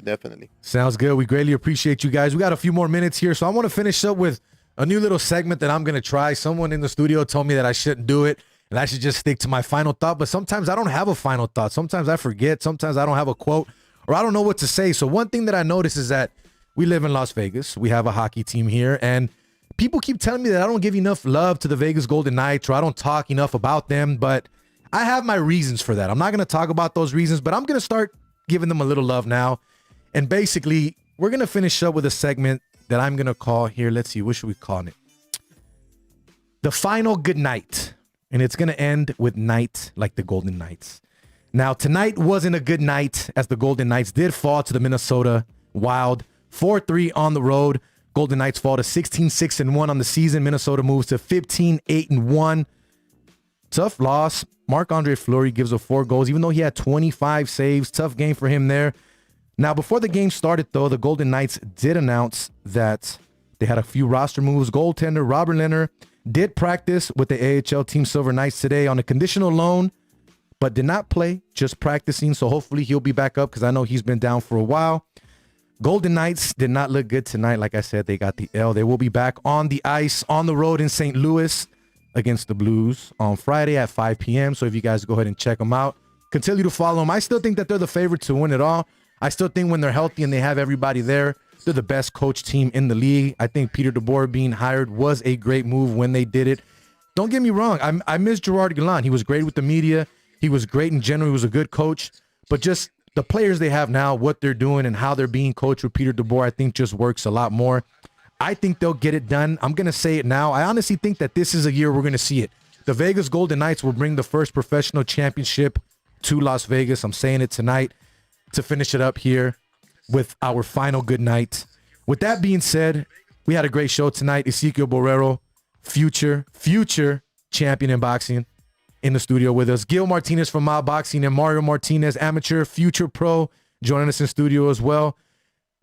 definitely. Sounds good. We greatly appreciate you guys. We got a few more minutes here, so I want to finish up with a new little segment that I'm going to try. Someone in the studio told me that I shouldn't do it, and I should just stick to my final thought, but sometimes I don't have a final thought. Sometimes I forget. Sometimes I don't have a quote, or I don't know what to say. So one thing that I notice is that we live in Las Vegas. We have a hockey team here, and people keep telling me that I don't give enough love to the Vegas Golden Knights, or I don't talk enough about them, but I have my reasons for that. I'm not going to talk about those reasons, but I'm going to start giving them a little love now. And basically, we're going to finish up with a segment that I'm going to call here. Let's see, what should we call it? The Final Good Night. And it's going to end with night like the Golden Knights. Now, tonight wasn't a good night, as the Golden Knights did fall to the Minnesota Wild 4-3 on the road. Golden Knights fall to 16-6-1 on the season. Minnesota moves to 15-8-1. Tough loss. Marc-Andre Fleury gives up 4 goals, even though he had 25 saves. Tough game for him there. Now, before the game started, though, the Golden Knights did announce that they had a few roster moves. Goaltender Robert Lehner did practice with the AHL Team Silver Knights today on a conditional loan, but did not play, just practicing. So hopefully he'll be back up, because I know he's been down for a while. Golden Knights did not look good tonight. Like I said, they got the L. They will be back on the ice on the road in St. Louis against the Blues on Friday at 5 p.m. So if you guys go ahead and check them out, continue to follow them. I still think that they're the favorite to win it all. I still think when they're healthy and they have everybody there, they're the best coach team in the league. I think Peter DeBoer being hired was a great move when they did it. Don't get me wrong. I miss Gerard Gallant. He was great with the media. He was great in general. He was a good coach. But just the players they have now, what they're doing and how they're being coached with Peter DeBoer, I think just works a lot more. I think they'll get it done. I'm going to say it now. I honestly think that this is a year we're going to see it. The Vegas Golden Knights will bring the first professional championship to Las Vegas. I'm saying it tonight to finish it up here with our final good night. With that being said, we had a great show tonight. Ezequiel Borrero, future champion in boxing, in the studio with us. Gil Martinez from Mob Boxing and Mario Martinez, amateur, future pro, joining us in studio as well.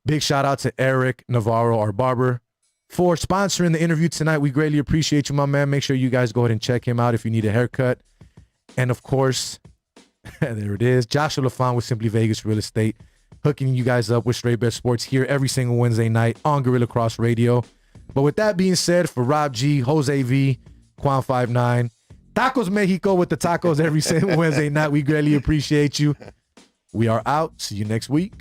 Big shout out to Eric Navarro, our barber, for sponsoring the interview tonight. We greatly appreciate you, my man. Make sure you guys go ahead and check him out if you need a haircut. And of course, there it is. Joshua LaFont with Simply Vegas Real Estate, hooking you guys up with Straight Bet Sports here every single Wednesday night on Gorilla Cross Radio. But with that being said, for Rob G, Jose V, Quan59, Tacos Mexico with the tacos every single Wednesday night. We greatly appreciate you. We are out. See you next week.